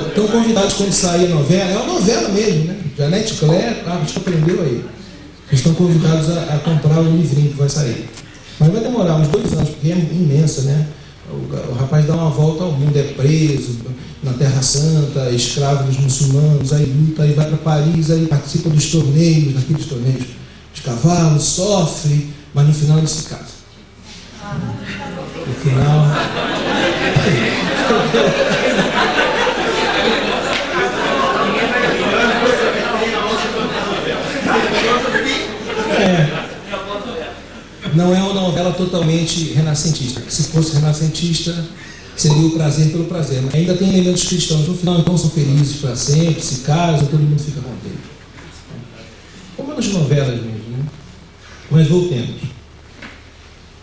Estão convidados quando sair a novela. É uma novela mesmo, né? Janete Claire, a gente aprendeu aí. Estão convidados a comprar o livrinho que vai sair. Mas vai demorar uns 2 anos, porque é imensa, né? O rapaz dá uma volta ao mundo, é preso na Terra Santa, escravo dos muçulmanos, aí luta, aí vai para Paris, aí participa dos torneios, daqueles torneios de cavalo, sofre, mas no final ele se casa. No final... Não é uma novela totalmente renascentista. Se fosse renascentista, seria o prazer pelo prazer. Mas ainda tem elementos cristãos. No final, então, são felizes para sempre, se casam, todo mundo fica contente. Como nas novelas mesmo, né? Mas voltemos.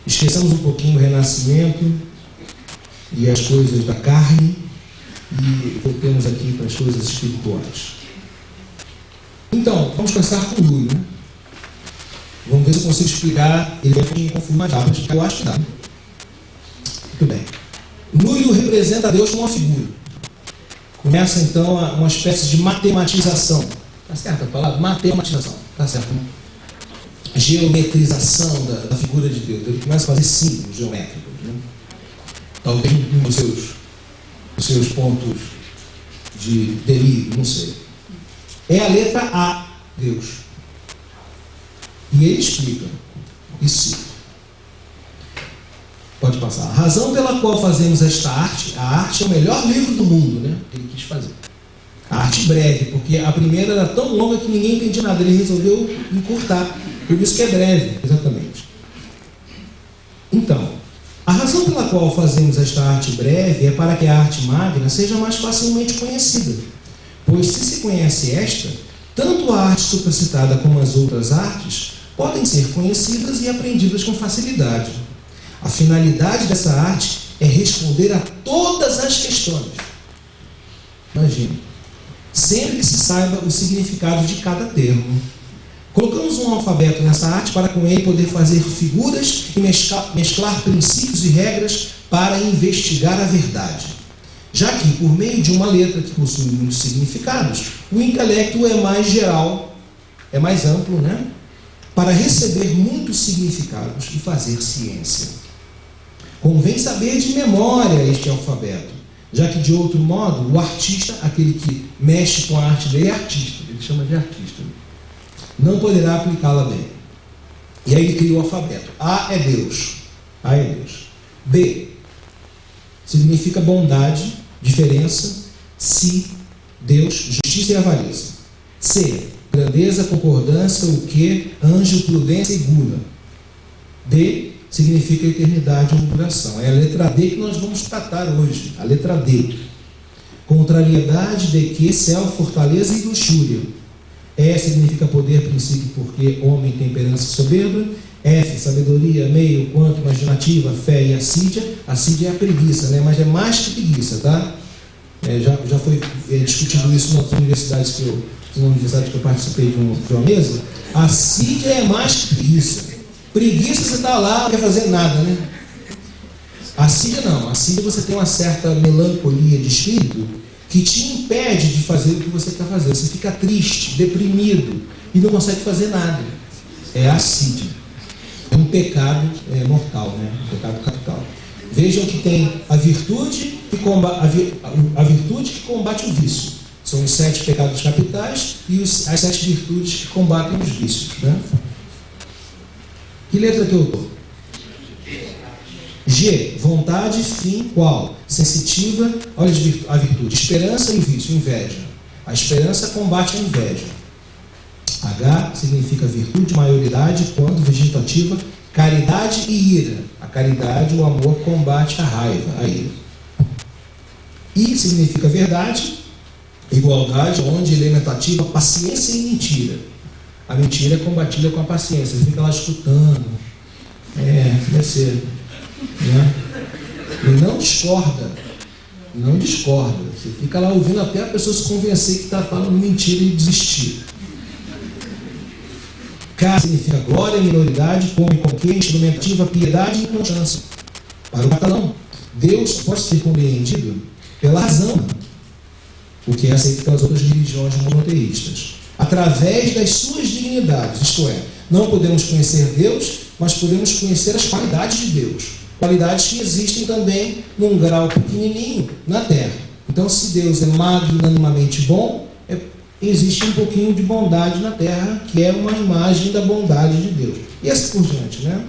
Esqueçamos um pouquinho o renascimento e as coisas da carne e voltemos aqui para as coisas espirituais. Então, vamos começar com o Núlio, né? Vamos ver se eu consigo explicar. Ele vai me confundir mais rápido, eu acho que dá. Muito bem. Núlio representa Deus como uma figura. Começa então uma espécie de matematização. Está certo a palavra? Matematização. Está certo, né? Geometrização da figura de Deus. Ele começa a fazer símbolos geométricos, né? Talvez nos seus pontos de delírio, não sei. É a letra A, Deus. E ele explica. Isso. Pode passar. A razão pela qual fazemos esta arte, a arte é o melhor livro do mundo, né? Ele quis fazer. A arte breve, porque a primeira era tão longa que ninguém entendia nada. Ele resolveu encurtar. Por isso que é breve, exatamente. Então, a razão pela qual fazemos esta arte breve é para que a arte magna seja mais facilmente conhecida. Pois se se conhece esta, tanto a arte supracitada como as outras artes podem ser conhecidas e aprendidas com facilidade. A finalidade dessa arte é responder a todas as questões. Imagine. Sempre que se saiba o significado de cada termo. Colocamos um alfabeto nessa arte para com ele poder fazer figuras e mesclar princípios e regras para investigar a verdade. Já que, por meio de uma letra que possui muitos significados, o intelecto é mais geral, é mais amplo, né? Para receber muitos significados e fazer ciência. Convém saber de memória este alfabeto, já que, de outro modo, o artista, aquele que mexe com a arte dele, é artista, ele chama de artista, não poderá aplicá-la bem. E aí ele cria o alfabeto. A é Deus. A é Deus. B significa bondade, diferença. Si, Deus, justiça e avareza. C, grandeza, concordância, o que, anjo, prudência e gula. D significa eternidade ou duração. É a letra D que nós vamos tratar hoje. A letra D. Contrariedade, de que, céu, fortaleza e luxúria. E significa poder, princípio, porque homem, temperança e soberba. F, sabedoria, meio, quanto, imaginativa, fé e assídia. Assídia é a preguiça, né? Mas é mais que preguiça, tá? Já foi discutido isso nas universidades que eu participei de uma mesa. Assídia é mais que preguiça. Preguiça você está lá, não quer fazer nada, né? Assídia não. Assídia você tem uma certa melancolia de espírito que te impede de fazer o que você quer fazer. Você fica triste, deprimido e não consegue fazer nada. É assídia. É um pecado mortal, né? Um pecado capital. Vejam que tem a virtude que combate o vício. São os 7 pecados capitais e as 7 virtudes que combatem os vícios, né? Que letra que eu estou? G, vontade, fim, qual? Sensitiva, olha a virtude. Esperança e vício, inveja. A esperança combate a inveja. H significa virtude, maioridade, quando vegetativa, caridade e ira. A caridade, o amor, combate a raiva, a ira. I significa verdade, igualdade, onde elementativa, paciência e mentira. A mentira é combatida com a paciência. Você fica lá escutando. Deve ser. Né? E não discorda. Não discorda. Você fica lá ouvindo até a pessoa se convencer que está falando mentira e desistir. K significa glória, minoridade, come com que, instrumentativa, piedade e constância. Para o catalão, Deus pode ser compreendido pela razão, o que é aceito pelas outras religiões monoteístas, através das suas dignidades, isto é, não podemos conhecer Deus, mas podemos conhecer as qualidades de Deus, qualidades que existem também num grau pequenininho na Terra. Então, se Deus é magnanimamente bom, existe um pouquinho de bondade na Terra, que é uma imagem da bondade de Deus. E assim por diante, né?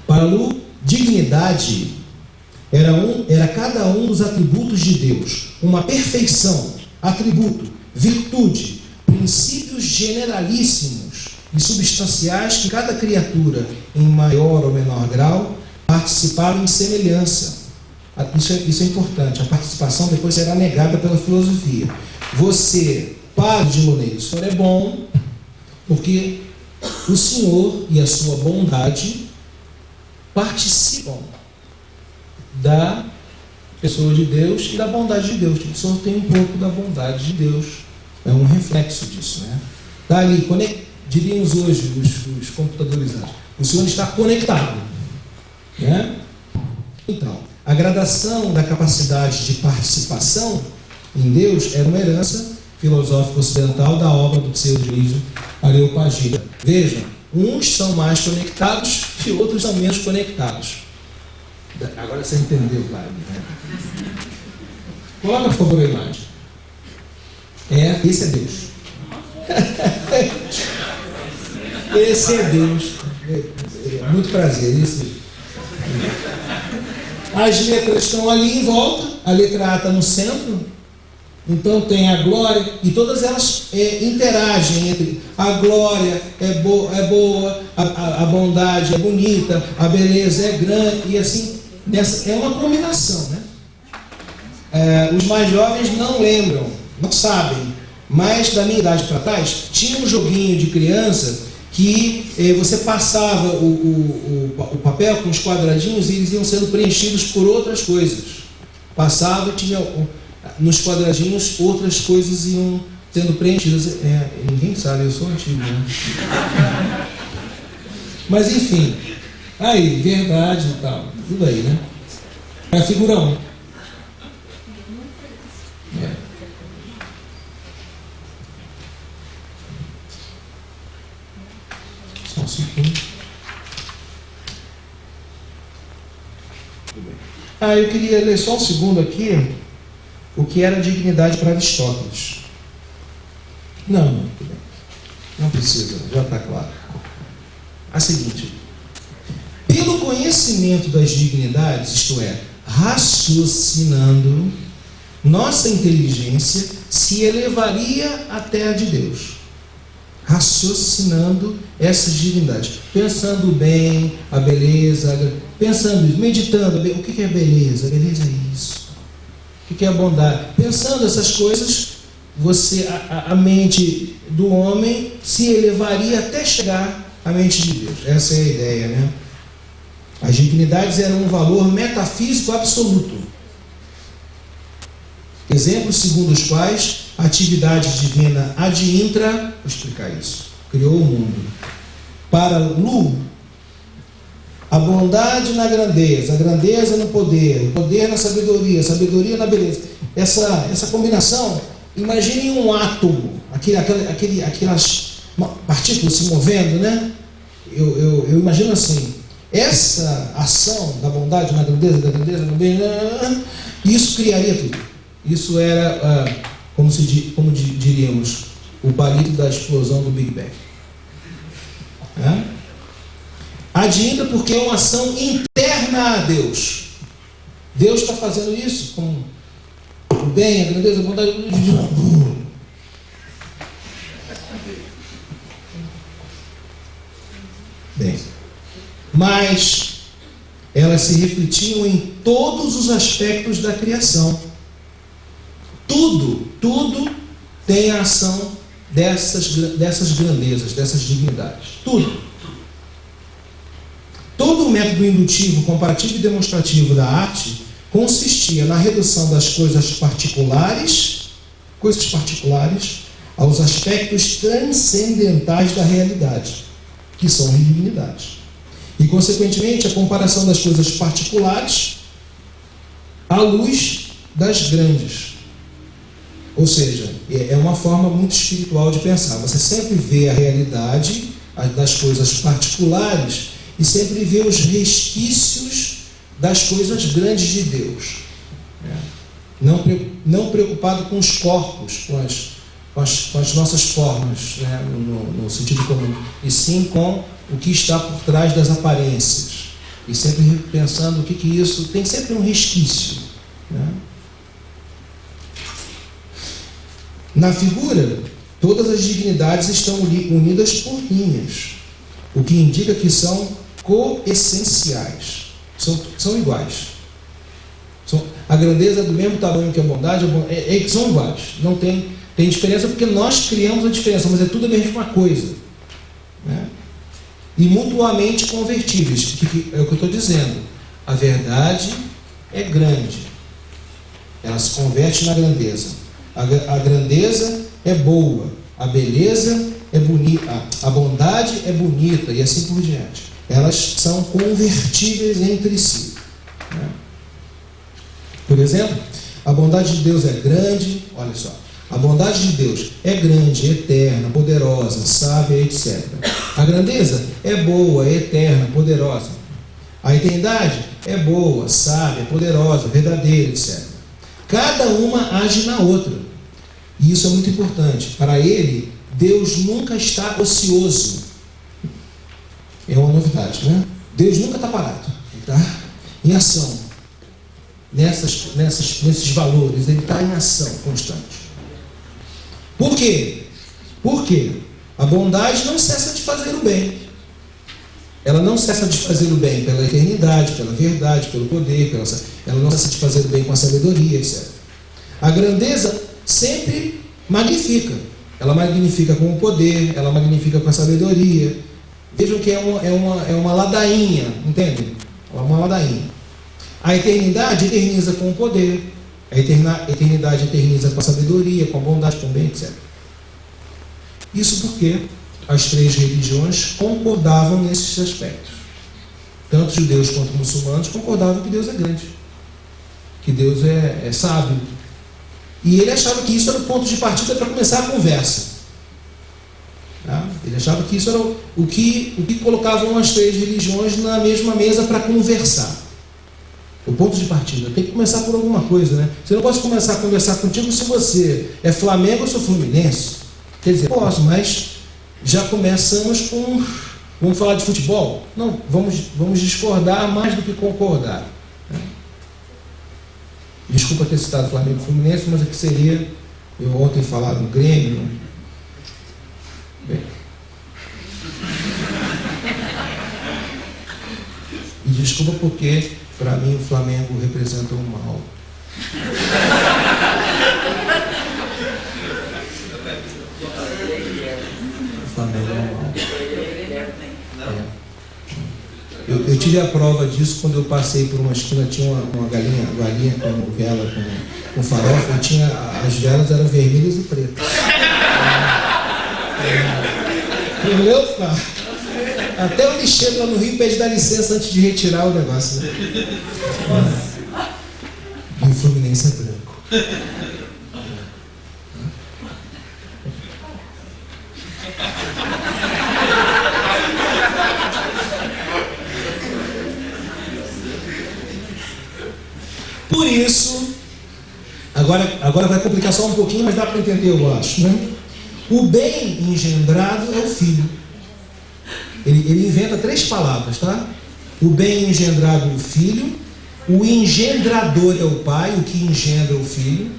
Para Lu, dignidade era cada um dos atributos de Deus, uma perfeição, atributo, virtude, princípios generalíssimos e substanciais que cada criatura, em maior ou menor grau, participava em semelhança. Isso é importante. A participação depois será negada pela filosofia. Você, padre de Loureiro, o senhor é bom porque o senhor e a sua bondade participam da pessoa de Deus e da bondade de Deus. O senhor tem um pouco da bondade de Deus. É um reflexo disso, né? Está ali, diríamos hoje os computadorizados, o senhor está conectado, né? Então, a gradação da capacidade de participação em Deus era uma herança filosófica ocidental da obra do pseudo-Dionísio Areopagita. Vejam, uns são mais conectados e outros são menos conectados. Agora você entendeu, padre, né? Coloca, por favor, a imagem. Esse é Deus. Esse é Deus. Muito prazer. As letras estão ali em volta. A letra A está no centro. Então tem a glória. E todas elas interagem entre. A glória é boa, a bondade é bonita, a beleza é grande. E assim, é uma combinação, né? Os mais jovens não lembram, não sabem. Mas da minha idade para trás, tinha um joguinho de criança que você passava o papel com os quadradinhos e eles iam sendo preenchidos por outras coisas. Passava e tinha nos quadradinhos outras coisas iam sendo preenchidas. Ninguém sabe, eu sou antigo, né? Mas enfim, aí, verdade e tal, tudo aí, né? É a figura 1. Só um segundo. Eu queria ler só um segundo aqui o que era dignidade para Aristóteles. Não precisa, já está claro. A seguinte: pelo conhecimento das dignidades, isto é, raciocinando, nossa inteligência se elevaria até a de Deus. Raciocinando essas dignidades, pensando bem, a beleza, pensando, meditando bem, o que é beleza? Beleza é isso. O que é a bondade? Pensando essas coisas, a mente do homem se elevaria até chegar à mente de Deus. Essa é a ideia, né? As dignidades eram um valor metafísico absoluto. Exemplos segundo os quais a atividade divina ad intra, vou explicar isso, criou o mundo. Para Lu, a bondade na grandeza, a grandeza no poder, o poder na sabedoria, a sabedoria na beleza. Essa combinação, imagine um átomo, aquelas partículas se movendo, né? Eu imagino assim, essa ação da bondade na grandeza, no bem, isso criaria tudo. Isso era, como diríamos, o palito da explosão do Big Bang. Adianta porque é uma ação interna a Deus. Deus está fazendo isso com o bem, a grandeza, a bondade. mas elas se refletiam em todos os aspectos da criação. Tudo tem a ação dessas grandezas, dessas dignidades. Tudo. Todo o método indutivo, comparativo e demonstrativo da arte consistia na redução das coisas particulares aos aspectos transcendentais da realidade, que são dignidades. E, consequentemente, a comparação das coisas particulares à luz das grandes. Ou seja, é uma forma muito espiritual de pensar. Você sempre vê a realidade das coisas particulares e sempre vê os resquícios das coisas grandes de Deus. Não preocupado com os corpos, com as nossas formas, né, no sentido comum, e sim com o que está por trás das aparências. E sempre pensando o que isso tem sempre um resquício. Né? Na figura, todas as dignidades estão unidas por linhas, o que indica que são coessenciais, são iguais. A grandeza é do mesmo tamanho que a bondade, são iguais. Não tem diferença porque nós criamos a diferença, mas é tudo a mesma coisa. Né? E mutuamente convertíveis, que é o que eu estou dizendo. A verdade é grande, ela se converte na grandeza. A grandeza é boa, a beleza é bonita, a bondade é bonita e assim por diante. Elas são convertíveis entre si. Né? Por exemplo, a bondade de Deus é grande, olha só, a bondade de Deus é grande, eterna, poderosa, sábia, etc. A grandeza é boa, eterna, poderosa. A eternidade é boa, sábia, poderosa, verdadeira, etc. Cada uma age na outra. E isso é muito importante. Para ele, Deus nunca está ocioso. É uma novidade, né? Deus nunca está parado. Ele está em ação. Nesses valores, ele está em ação constante. Por quê? Porque a bondade não cessa de fazer o bem. Ela não cessa de fazer o bem pela eternidade, pela verdade, pelo poder, ela não cessa de fazer o bem com a sabedoria, etc. A grandeza sempre magnifica. Ela magnifica com o poder, ela magnifica com a sabedoria. Vejam que é uma ladainha, entendem? É uma ladainha. A eternidade eterniza com o poder, a eternidade eterniza com a sabedoria, com a bondade, com o bem, etc. Isso porque as três religiões concordavam nesses aspectos. Tanto judeus quanto muçulmanos concordavam que Deus é grande, que Deus é sábio. E ele achava que isso era o ponto de partida para começar a conversa. Tá? Ele achava que isso era o que colocavam as três religiões na mesma mesa para conversar. O ponto de partida. Tem que começar por alguma coisa, né? Você não pode começar a conversar contigo se você é Flamengo ou sou Fluminense. Quer dizer, posso, mas já começamos com... Vamos falar de futebol? Não, vamos discordar mais do que concordar. Né? Desculpa ter citado Flamengo e Fluminense, mas aqui seria... Eu ontem falava no Grêmio. Bem. E desculpa porque... Para mim, o Flamengo representa o mal. O Flamengo é o mal. Eu tive a prova disso quando eu passei por uma esquina, tinha uma galinha com vela, com farofa, e tinha, as velas eram vermelhas e pretas. Entendeu, pá? Até o lixeiro lá no Rio pede dar licença antes de retirar o negócio. Né? E o Fluminense é branco. Por isso, agora vai complicar só um pouquinho, mas dá para entender, eu acho. Né? O bem engendrado é o filho. Ele inventa três palavras, tá? O bem engendrado é o filho, o engendrador é o pai, o que engendra o filho,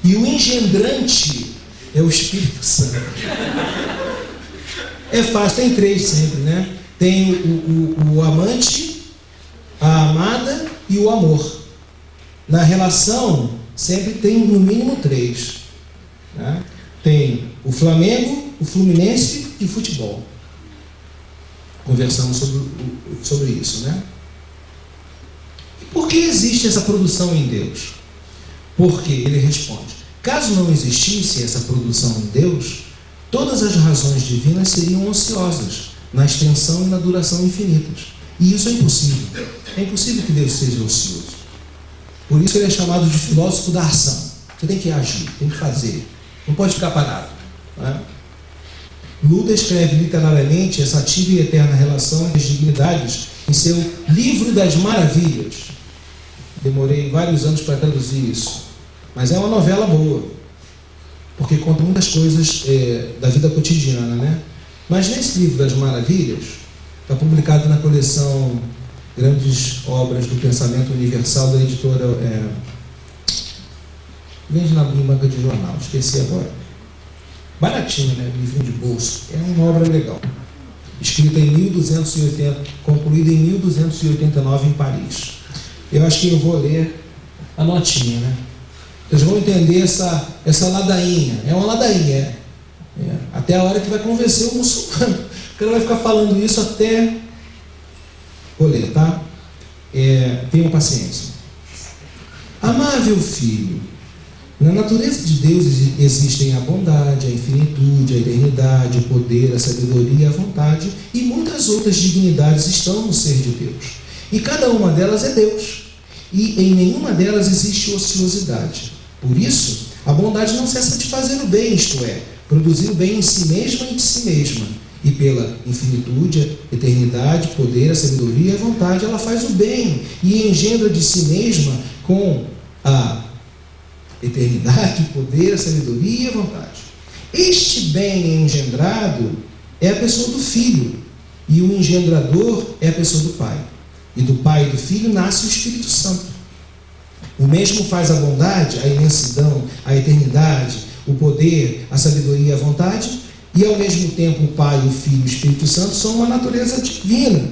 e o engendrante é o Espírito Santo. É fácil, tem três sempre, né? tem o amante, a amada e o amor. Na relação, sempre tem no mínimo 3. Né? Tem o Flamengo, o Fluminense e o futebol. Conversamos sobre isso, né? E por que existe essa produção em Deus? Porque ele responde: caso não existisse essa produção em Deus, todas as razões divinas seriam ociosas, na extensão e na duração infinitas. E isso é impossível. É impossível que Deus seja ocioso. Por isso ele é chamado de filósofo da ação. Você tem que agir, tem que fazer. Não pode ficar parado. Né? Lula escreve literariamente essa ativa e eterna relação entre as dignidades em seu Livro das Maravilhas. Demorei vários anos para traduzir isso. Mas é uma novela boa, porque conta muitas coisas da vida cotidiana, né? Mas nesse Livro das Maravilhas, está publicado na coleção Grandes Obras do Pensamento Universal da editora... vende na banca de jornal, esqueci agora. Baratinho, né? Livrinho de bolso. É uma obra legal. Escrita em 1280, concluída em 1289 em Paris. Eu acho que eu vou ler a notinha, né? Vocês vão entender essa ladainha. É uma ladainha, até a hora que vai convencer o muçulmano. O cara vai ficar falando isso até... Vou ler, tá? Tenham paciência. Amável filho, na natureza de Deus existem a bondade, a infinitude, a eternidade, o poder, a sabedoria e a vontade, e muitas outras dignidades estão no ser de Deus. E cada uma delas é Deus. E em nenhuma delas existe ociosidade. Por isso, a bondade não cessa de fazer o bem, isto é, produzir o bem em si mesma e de si mesma. E pela infinitude, a eternidade, o poder, a sabedoria e a vontade, ela faz o bem e engendra de si mesma com a eternidade, o poder, a sabedoria e a vontade. Este bem engendrado é a pessoa do Filho, e o engendrador é a pessoa do Pai. E do Pai e do Filho nasce o Espírito Santo. O mesmo faz a bondade, a imensidão, a eternidade, o poder, a sabedoria e a vontade, e ao mesmo tempo o Pai, o Filho e o Espírito Santo são uma natureza divina,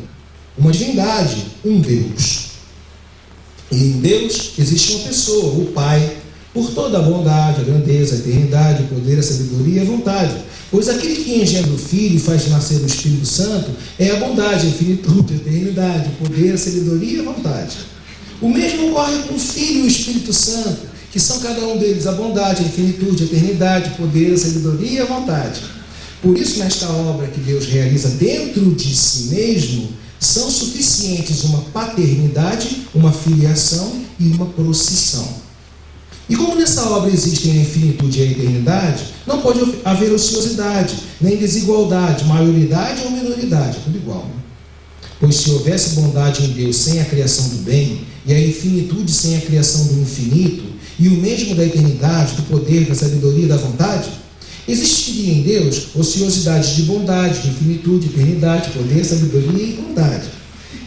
uma divindade, um Deus. E em Deus existe uma pessoa, o Pai, por toda a bondade, a grandeza, a eternidade, o poder, a sabedoria e a vontade. Pois aquele que engendra o Filho e faz nascer o Espírito Santo é a bondade, a infinitude, a eternidade, o poder, a sabedoria e a vontade. O mesmo ocorre com o Filho e o Espírito Santo, que são cada um deles a bondade, a infinitude, a eternidade, o poder, a sabedoria e a vontade. Por isso, nesta obra que Deus realiza dentro de si mesmo, são suficientes uma paternidade, uma filiação e uma procissão. E como nessa obra existem a infinitude e a eternidade, não pode haver ociosidade, nem desigualdade, maioridade ou minoridade, tudo igual. Né? Pois se houvesse bondade em Deus sem a criação do bem, e a infinitude sem a criação do infinito, e o mesmo da eternidade, do poder, da sabedoria e da vontade, existiria em Deus ociosidade de bondade, de infinitude, eternidade, poder, sabedoria e vontade.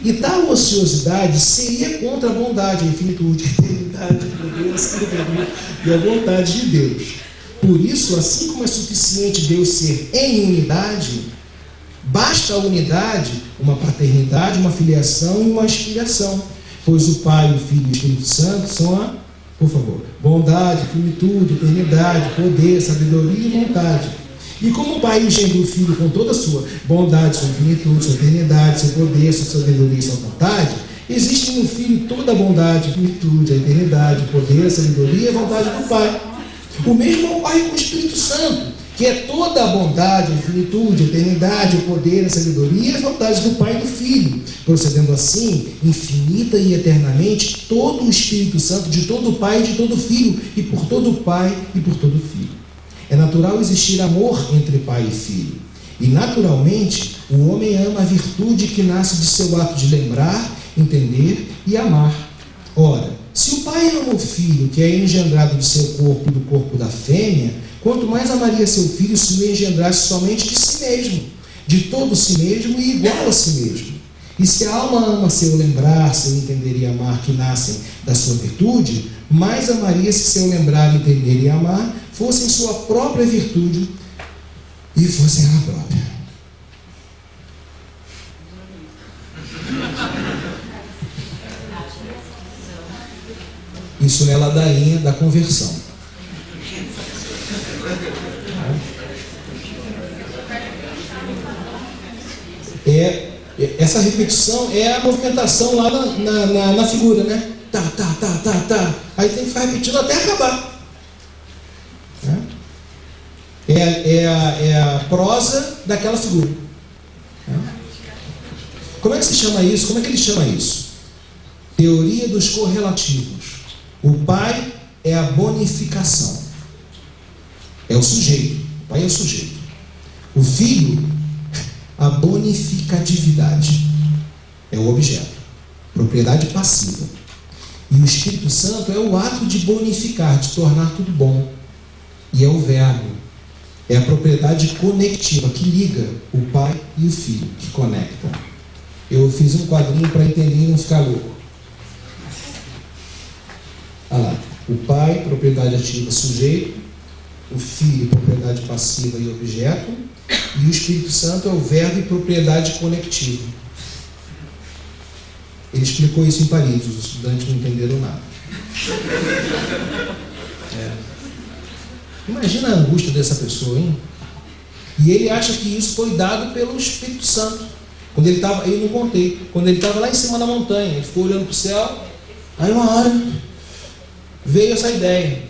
E tal ociosidade seria contra a bondade, a infinitude, a eternidade, o poder, a sabedoria e a vontade de Deus. Por isso, assim como é suficiente Deus ser em unidade, basta a unidade, uma paternidade, uma filiação e uma expiação. Pois o Pai, o Filho e o Espírito Santo são a, por favor, bondade, infinitude, eternidade, poder, sabedoria e vontade. E como o Pai engendra o Filho com toda a sua bondade, sua infinitude, sua eternidade, seu poder, sua sabedoria e sua vontade, existe no Filho toda a bondade, a infinitude, a eternidade, o poder, a sabedoria e a vontade do Pai. O mesmo ocorre com o Espírito Santo, que é toda a bondade, a infinitude, a eternidade, o poder, a sabedoria e a vontade do Pai e do Filho, procedendo assim, infinita e eternamente, todo o Espírito Santo, de todo o Pai e de todo o Filho, e por todo o Pai e por todo o Filho. É natural existir amor entre pai e filho. E naturalmente, o homem ama a virtude que nasce de seu ato de lembrar, entender e amar. Ora, se o pai ama o filho, que é engendrado de seu corpo e do corpo da fêmea, quanto mais amaria seu filho se o engendrasse somente de si mesmo, de todo si mesmo e igual a si mesmo. E se a alma ama seu lembrar, seu entender e amar, que nascem da sua virtude, mais amaria se seu lembrar, entender e amar fossem sua própria virtude e fossem ela própria. Isso não é ladainha da conversão. Essa repetição é a movimentação lá na figura, né? Tá. Aí tem que ficar repetindo até acabar. É a prosa daquela figura. Como é que se chama isso? Como é que ele chama isso? Teoria dos correlativos. O pai é a bonificação. É o sujeito. O pai é o sujeito. O filho, a bonificatividade. É o objeto. Propriedade passiva. E o Espírito Santo é o ato de bonificar, de tornar tudo bom. E é o verbo. É a propriedade conectiva, que liga o pai e o filho, que conecta. Eu fiz um quadrinho para entender e não ficar louco. Olha lá. O pai, propriedade ativa, sujeito. O filho, propriedade passiva e objeto. E o Espírito Santo é o verbo e propriedade conectiva. Ele explicou isso em Paris, os estudantes não entenderam nada. Imagina a angústia dessa pessoa, hein? E ele acha que isso foi dado pelo Espírito Santo. Quando ele estava, eu não contei, quando ele estava lá em cima da montanha, ele ficou olhando para o céu, aí uma hora veio essa ideia.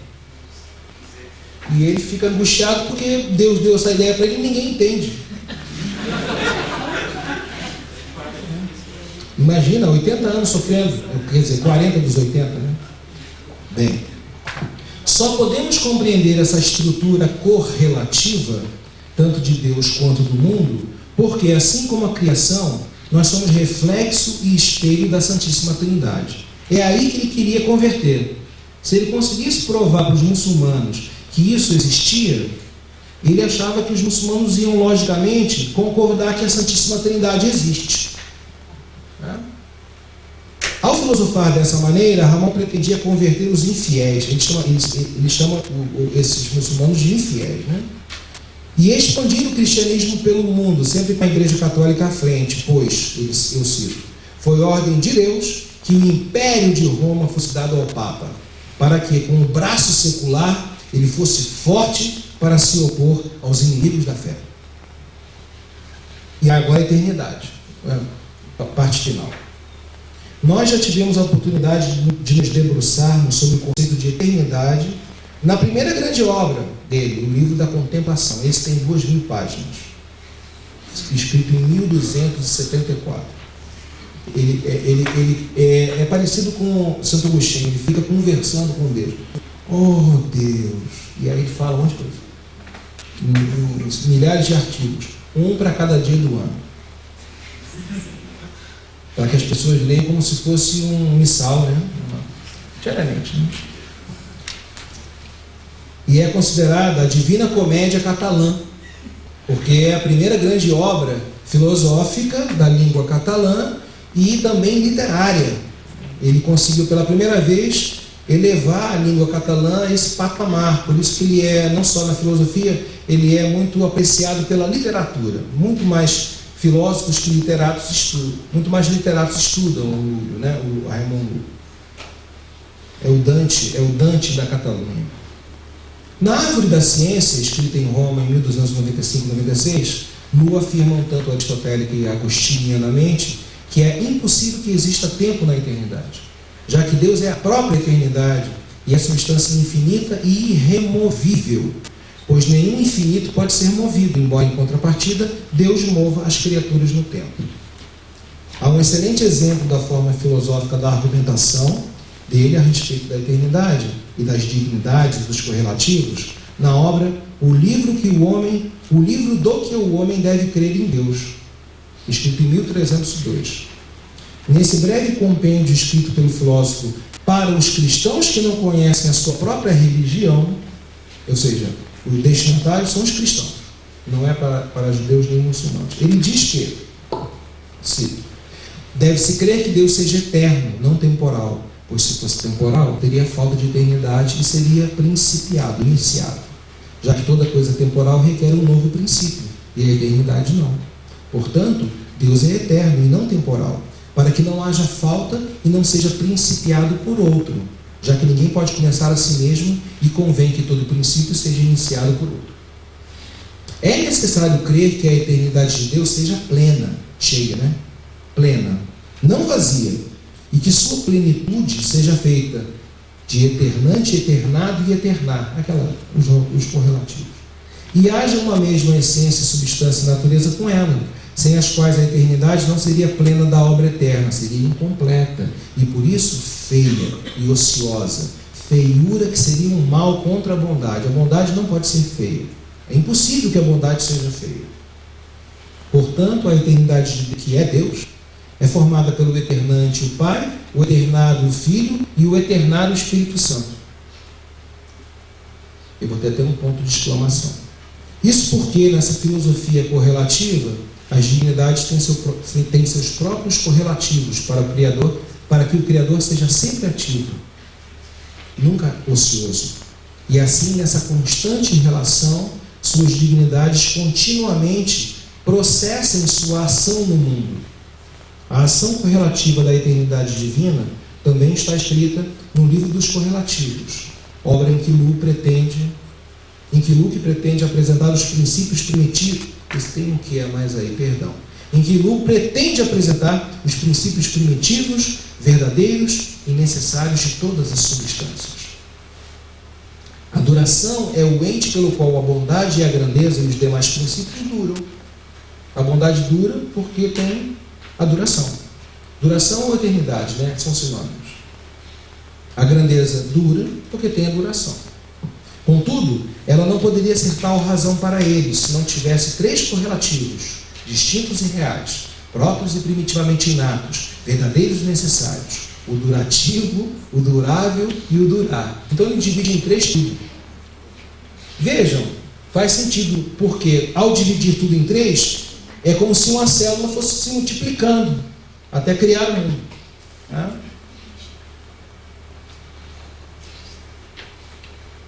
E ele fica angustiado porque Deus deu essa ideia para ele e ninguém entende. Imagina, 80 anos sofrendo, quer dizer, 40 dos 80, né? Bem, só podemos compreender essa estrutura correlativa, tanto de Deus quanto do mundo, porque assim como a criação, nós somos reflexo e espelho da Santíssima Trindade. É aí que ele queria converter. Se ele conseguisse provar para os muçulmanos que isso existia, ele achava que os muçulmanos iam logicamente concordar que a Santíssima Trindade existe. Ao filosofar dessa maneira, Ramon pretendia converter os infiéis. Ele chama esses muçulmanos de infiéis, né? E expandir o cristianismo pelo mundo, sempre com a Igreja Católica à frente, pois, eu cito, foi ordem de Deus que o Império de Roma fosse dado ao Papa, para que, com o braço secular, ele fosse forte para se opor aos inimigos da fé. E agora a eternidade, a parte final. Nós já tivemos a oportunidade de nos debruçarmos sobre o conceito de eternidade na primeira grande obra dele, o Livro da Contemplação. Esse tem 2.000 páginas, escrito em 1274. Ele é parecido com Santo Agostinho, ele fica conversando com Deus. Oh Deus! E aí ele fala um monte de coisa. Milhares de artigos, um para cada dia do ano. Para que as pessoas leiam como se fosse um missal, né? Diariamente, né? E é considerada a Divina Comédia catalã, porque é a primeira grande obra filosófica da língua catalã e também literária. Ele conseguiu pela primeira vez elevar a língua catalã a esse patamar, por isso que ele é, não só na filosofia, ele é muito apreciado pela literatura. Muito mais filósofos que literatos estudam, muito mais literatos estudam o Raimundo. É o Dante da Catalunha. Na Árvore da Ciência, escrita em Roma em 1295-96, Lu afirmam tanto aristotélica e agostinianamente que é impossível que exista tempo na eternidade, já que Deus é a própria eternidade e a substância infinita e irremovível, pois nenhum infinito pode ser movido, embora em contrapartida Deus mova as criaturas no tempo. Há um excelente exemplo da forma filosófica da argumentação dele a respeito da eternidade e das dignidades dos correlativos na obra O Livro do que o Homem Deve Crer em Deus, escrito em 1302. Nesse breve compêndio escrito pelo filósofo para os cristãos que não conhecem a sua própria religião, ou seja, os destinatários são os cristãos, não é para judeus nem muçulmanos. Ele diz que, cito, deve-se crer que Deus seja eterno, não temporal, pois se fosse temporal, teria falta de eternidade e seria principiado, iniciado, já que toda coisa temporal requer um novo princípio, e a eternidade não. Portanto, Deus é eterno e não temporal, para que não haja falta e não seja principiado por outro, já que ninguém pode começar a si mesmo e convém que todo princípio seja iniciado por outro. É necessário crer que a eternidade de Deus seja plena, cheia, plena, não vazia, e que sua plenitude seja feita de eternante, eternado e eternar, os correlativos. E haja uma mesma essência, substância e natureza com ela, sem as quais a eternidade não seria plena da obra eterna, seria incompleta, e por isso feia e ociosa, feiura que seria um mal contra a bondade. A bondade não pode ser feia. É impossível que a bondade seja feia. Portanto, a eternidade que é Deus é formada pelo eternante o Pai, o eternado o Filho e o eternado o Espírito Santo. Eu vou ter até um ponto de exclamação. Isso porque nessa filosofia correlativa, as dignidades têm seus próprios correlativos para o Criador, para que o Criador seja sempre ativo, nunca ocioso. E assim, nessa constante relação, suas dignidades continuamente processem sua ação no mundo. A ação correlativa da eternidade divina também está escrita no livro dos correlativos, obra em que Luke pretende apresentar os princípios primitivos. Esse tem um que é mais aí, perdão. Em que Luke pretende apresentar os princípios primitivos, verdadeiros e necessários de todas as substâncias. A duração é o ente pelo qual a bondade e a grandeza e os demais princípios duram. A bondade dura porque tem a duração. Duração ou eternidade, são sinônimos. A grandeza dura porque tem a duração. Contudo, ela não poderia ser tal razão para ele se não tivesse três correlativos, distintos e reais, próprios e primitivamente inatos, verdadeiros e necessários: o durativo, o durável e o durar. Então ele divide em três tudo. Vejam, faz sentido, porque ao dividir tudo em três, é como se uma célula fosse se multiplicando até criar um.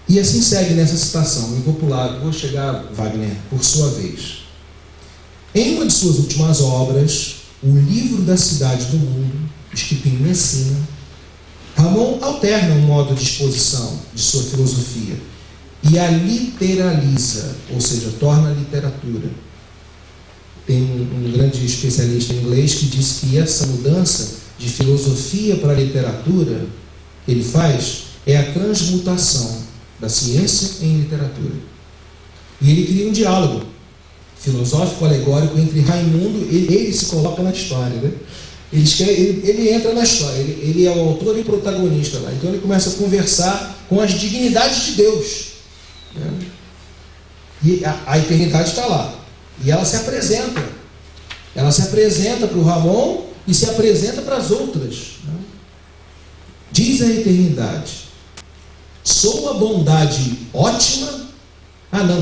E assim segue nessa citação, em popular. Vou chegar, Wagner, por sua vez. Em uma de suas últimas obras, O Livro da Cidade do Mundo, escrito em Messina, Ramon alterna o modo de exposição de sua filosofia e a literaliza, ou seja, torna a literatura. Tem um grande especialista em inglês que diz que essa mudança de filosofia para a literatura que ele faz é a transmutação da ciência em literatura. E ele cria um diálogo filosófico alegórico entre Raimundo e ele se coloca na história, ele entra na história, ele é o autor e protagonista lá. Então ele começa a conversar com as dignidades de Deus, e a eternidade está lá, e ela se apresenta para o Ramon e se apresenta para as outras, Diz a eternidade: sou a bondade ótima,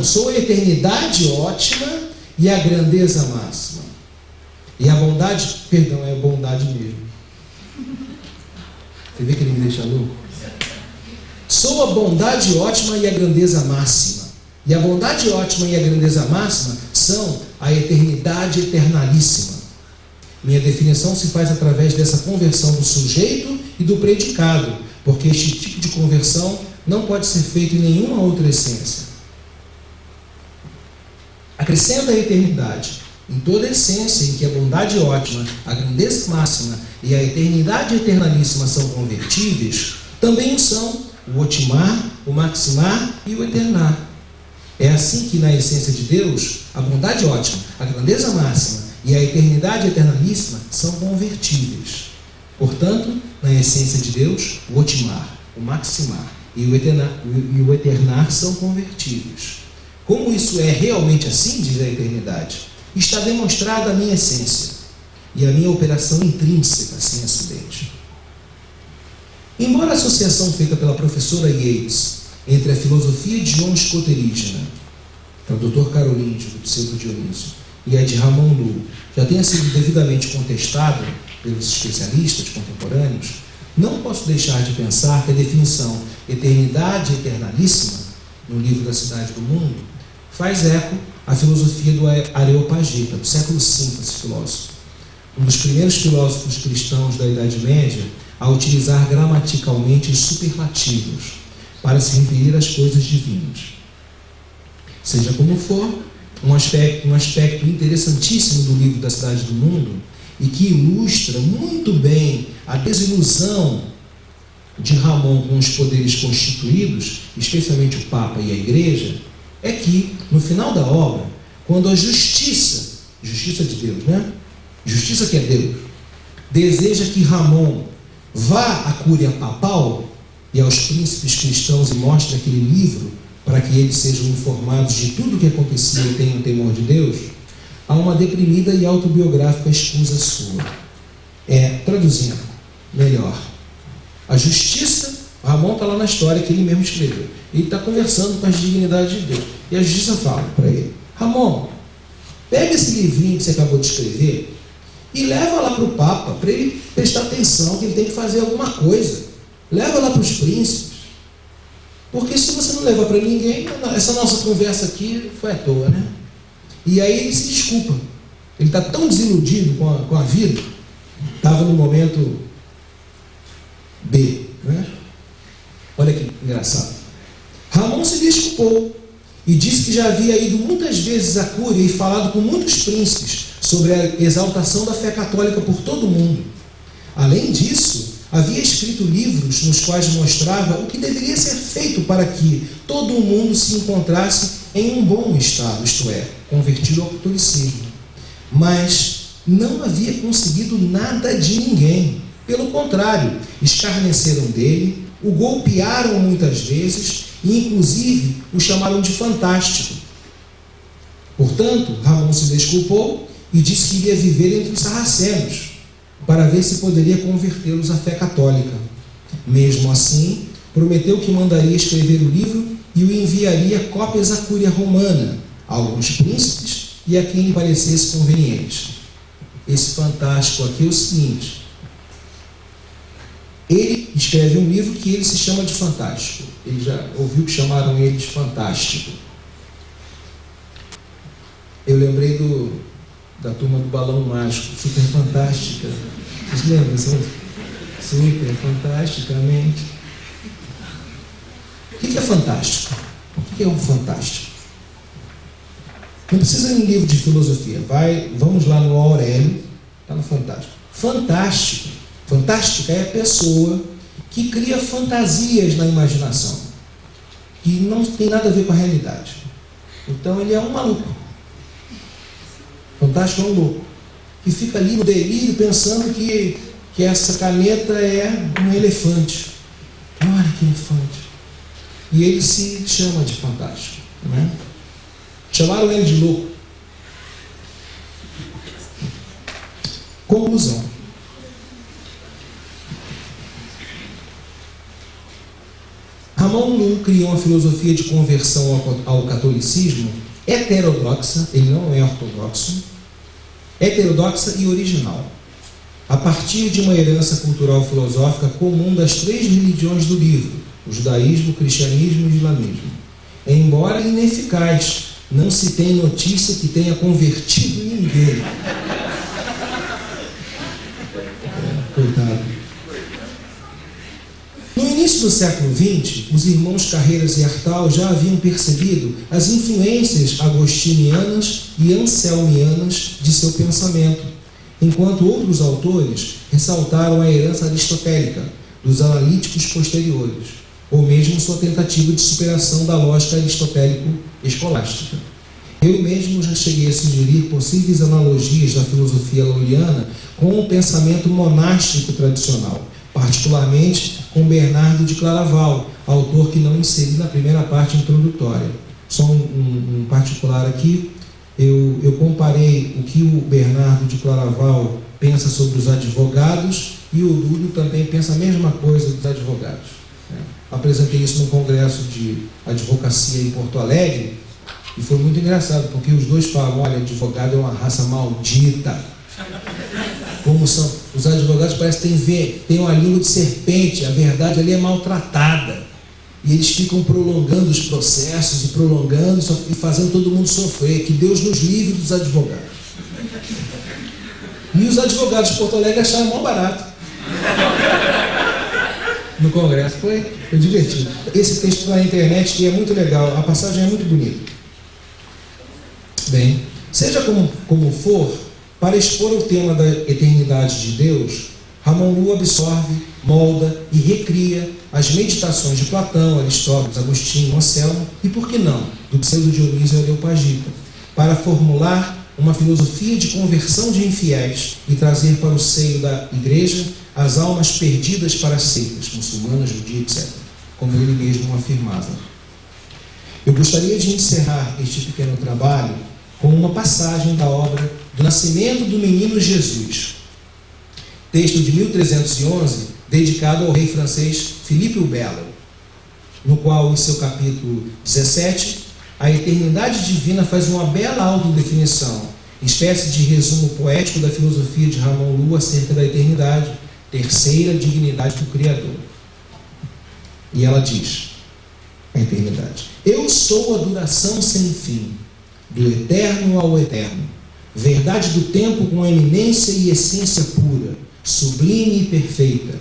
sou a eternidade ótima e a grandeza máxima. E a bondade, é a bondade mesmo. Você vê que ele me deixa louco? Sou a bondade ótima e a grandeza máxima. E a bondade ótima e a grandeza máxima são a eternidade eternalíssima. Minha definição se faz através dessa conversão do sujeito e do predicado, porque este tipo de conversão não pode ser feito em nenhuma outra essência. Acrescenta a eternidade em toda a essência em que a bondade ótima, a grandeza máxima e a eternidade eternalíssima são convertíveis, também o são o otimar, o maximar e o eternar. É assim que na essência de Deus, a bondade ótima, a grandeza máxima e a eternidade eternalíssima são convertíveis. Portanto, na essência de Deus, o otimar, o maximar e o eternar são convertíveis. Como isso é realmente assim, diz a eternidade, está demonstrada a minha essência e a minha operação intrínseca, sem acidente. Embora a associação feita pela professora Yates entre a filosofia de João Escoterígena, tradutor carolíngio do Pseudo Dionísio, e a de Ramon Lull já tenha sido devidamente contestada pelos especialistas contemporâneos, não posso deixar de pensar que a definição eternidade eternalíssima, no livro da Cidade do Mundo, faz eco à filosofia do Areopagita, do século V, esse filósofo. Um dos primeiros filósofos cristãos da Idade Média a utilizar gramaticalmente os superlativos para se referir às coisas divinas. Seja como for, um aspecto interessantíssimo do livro da Cidade do Mundo e que ilustra muito bem a desilusão de Ramon com os poderes constituídos, especialmente o Papa e a Igreja, é que, no final da obra, quando a justiça de Deus, né? Justiça que é Deus, deseja que Ramon vá à cúria papal e aos príncipes cristãos e mostre aquele livro para que eles sejam informados de tudo o que acontecia e tenham temor de Deus, há uma deprimida e autobiográfica escusa sua. Traduzindo melhor, a justiça, Ramon está lá na história que ele mesmo escreveu, ele está conversando com as dignidades de Deus, e a justiça fala para ele: Ramon, pega esse livrinho que você acabou de escrever e leva lá para o Papa, para ele prestar atenção que ele tem que fazer alguma coisa. Leva lá para os príncipes, porque se você não levar para ninguém, essa nossa conversa aqui foi à toa, né? E aí ele se desculpa, ele está tão desiludido com a vida, estava no momento B, né? Olha que engraçado. Ramon se desculpou e disse que já havia ido muitas vezes à cúria e falado com muitos príncipes sobre a exaltação da fé católica por todo o mundo. Além disso, havia escrito livros nos quais mostrava o que deveria ser feito para que todo o mundo se encontrasse em um bom estado, isto é, convertido ao catolicismo. Mas não havia conseguido nada de ninguém. Pelo contrário, escarneceram dele, o golpearam muitas vezes e, inclusive, o chamaram de fantástico. Portanto, Ramon se desculpou e disse que iria viver entre os sarracenos, para ver se poderia convertê-los à fé católica. Mesmo assim, prometeu que mandaria escrever o livro e o enviaria cópias à cúria romana, a alguns príncipes e a quem lhe parecesse conveniente. Esse fantástico aqui é o seguinte: ele escreve um livro que ele se chama de Fantástico. Ele já ouviu que chamaram ele de Fantástico. Eu lembrei da turma do Balão Mágico, Super Fantástica. Vocês lembram? Super Fantasticamente. O que é fantástico? O que é um fantástico? Não precisa de um livro de filosofia. Vamos lá no Aurélio, está no Fantástico. Fantástica é a pessoa que cria fantasias na imaginação, que não tem nada a ver com a realidade. Então ele é um maluco. Fantástico é um louco, que fica ali no delírio pensando que essa caneta é um elefante. Olha que elefante. E ele se chama de fantástico, né? Chamaram ele de louco. Conclusão. Ramon Lull criou uma filosofia de conversão ao catolicismo heterodoxa, ele não é ortodoxo, heterodoxa e original, a partir de uma herança cultural filosófica comum das três religiões do livro, o judaísmo, o cristianismo e o islamismo. Embora ineficaz, não se tem notícia que tenha convertido ninguém. Coitado. No início do século XX, os irmãos Carreiras e Artal já haviam percebido as influências agostinianas e anselmianas de seu pensamento, enquanto outros autores ressaltaram a herança aristotélica dos analíticos posteriores, ou mesmo sua tentativa de superação da lógica aristotélico-escolástica. Eu mesmo já cheguei a sugerir possíveis analogias da filosofia lolliana com o pensamento monástico tradicional, particularmente com Bernardo de Claraval, autor que não inseri na primeira parte introdutória. Só um particular aqui, eu comparei o que o Bernardo de Claraval pensa sobre os advogados e o Dudo também pensa a mesma coisa dos advogados. Apresentei isso no congresso de advocacia em Porto Alegre e foi muito engraçado, porque os dois falam: olha, advogado é uma raça maldita. Como são os advogados, parece que tem uma língua de serpente, a verdade ali é maltratada. E eles ficam prolongando os processos e prolongando e fazendo todo mundo sofrer. Que Deus nos livre dos advogados. E os advogados de Porto Alegre acharam mó barato. no congresso. Foi divertido. Esse texto está na internet e é muito legal. A passagem é muito bonita. Bem, seja como for, para expor o tema da eternidade de Deus, Ramon Llu absorve, molda e recria as meditações de Platão, Aristóteles, Agostinho, Anselmo e, por que não, do pseudo Dionísio Areopagita, para formular uma filosofia de conversão de infiéis e trazer para o seio da igreja as almas perdidas para as seitas, muçulmanas, judias, etc., como ele mesmo afirmava. Eu gostaria de encerrar este pequeno trabalho com uma passagem da obra do Nascimento do Menino Jesus, texto de 1311, dedicado ao rei francês Philippe le Bel, no qual, em seu capítulo 17, a eternidade divina faz uma bela autodefinição, espécie de resumo poético da filosofia de Ramon Llu acerca da eternidade, terceira dignidade do Criador. E ela diz, a eternidade: eu sou a duração sem fim, do eterno ao eterno, verdade do tempo com eminência e essência pura, sublime e perfeita,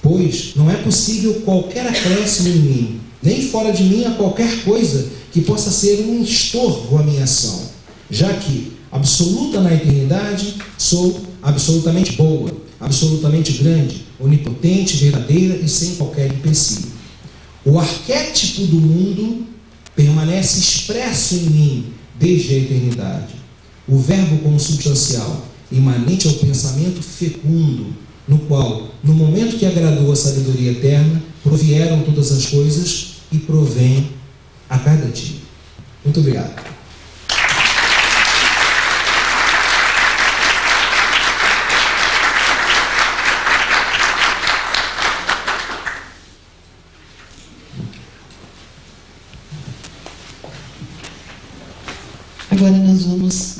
pois não é possível qualquer acréscimo em mim, nem fora de mim há qualquer coisa que possa ser um estorvo à minha ação, já que, absoluta na eternidade, sou absolutamente boa, absolutamente grande, onipotente, verdadeira e sem qualquer empecilho. O arquétipo do mundo permanece expresso em mim desde a eternidade. O verbo consubstancial, imanente ao pensamento fecundo, no qual, no momento que agradou a sabedoria eterna, provieram todas as coisas e provém a cada dia. Muito obrigado. Agora nós vamos,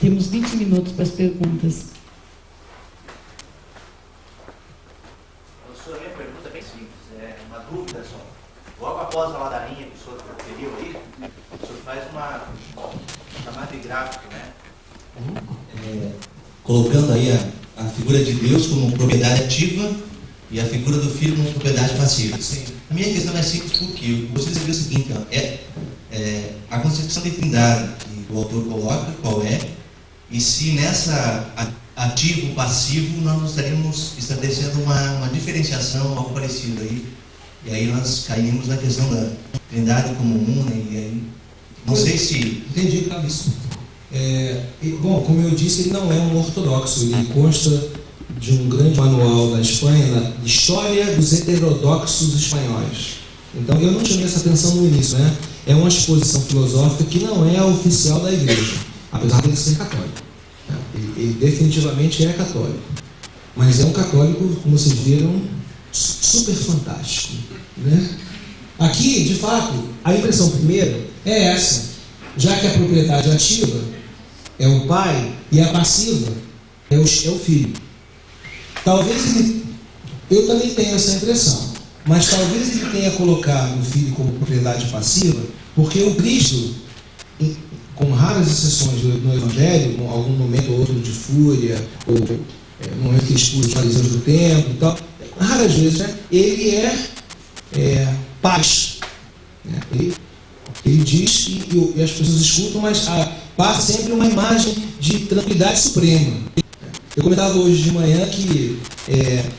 temos 20 minutos para as perguntas. Professor, minha pergunta é bem simples, é uma dúvida só. Logo após a ladainha que o senhor referiu aí, o senhor faz uma chamada de gráfico, né? Colocando aí a figura de Deus como propriedade ativa e a figura do Filho como propriedade passiva. Sim. A minha questão é simples porque você escreveu o seguinte, a concepção de trindade que o autor coloca, qual é, e se nessa ativo-passivo nós estaríamos estabelecendo uma diferenciação, algo parecido aí, e aí nós caímos na questão da trindade como una, e aí, não sei se... Entendi, Clavício. Bom, como eu disse, ele não é um ortodoxo, ele consta de um grande manual da Espanha, na História dos Heterodoxos Espanhóis. Então, eu não chamei essa atenção no início, né? É uma exposição filosófica que não é a oficial da igreja, apesar de ele ser católico. Ele definitivamente é católico, mas é um católico, como vocês viram, super fantástico, né? Aqui, de fato, a impressão primeira é essa, já que a propriedade ativa é o pai e a passiva é o filho. Talvez eu também tenha essa impressão, mas talvez ele tenha colocado o filho como propriedade passiva, porque o Cristo, com raras exceções no Evangelho, com algum momento ou outro de fúria, ou no momento que expulsa os fariseus do templo e tal, raras vezes, né, ele é paz. Né? Ele diz e as pessoas escutam, mas passa sempre uma imagem de tranquilidade suprema. Eu comentava hoje de manhã que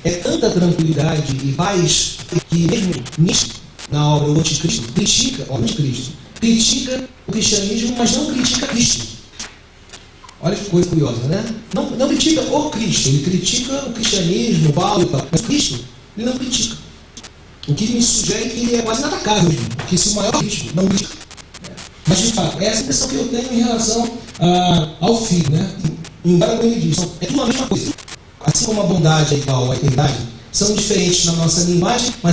é tanta tranquilidade e paz que mesmo Nietzsche, na obra O Anticristo, critica o cristianismo, mas não critica Cristo. Olha que coisa curiosa, né? Não critica o Cristo, ele critica o cristianismo, o Paulo e tal, mas o Cristo ele não critica. O que me sugere que ele é quase inatacável, porque se o maior Cristo não critica. Mas, de fato, é essa impressão que eu tenho em relação ao filho, né? Embora, como ele diz, é tudo a mesma coisa. Assim como a bondade e a eternidade são diferentes na nossa linguagem, mas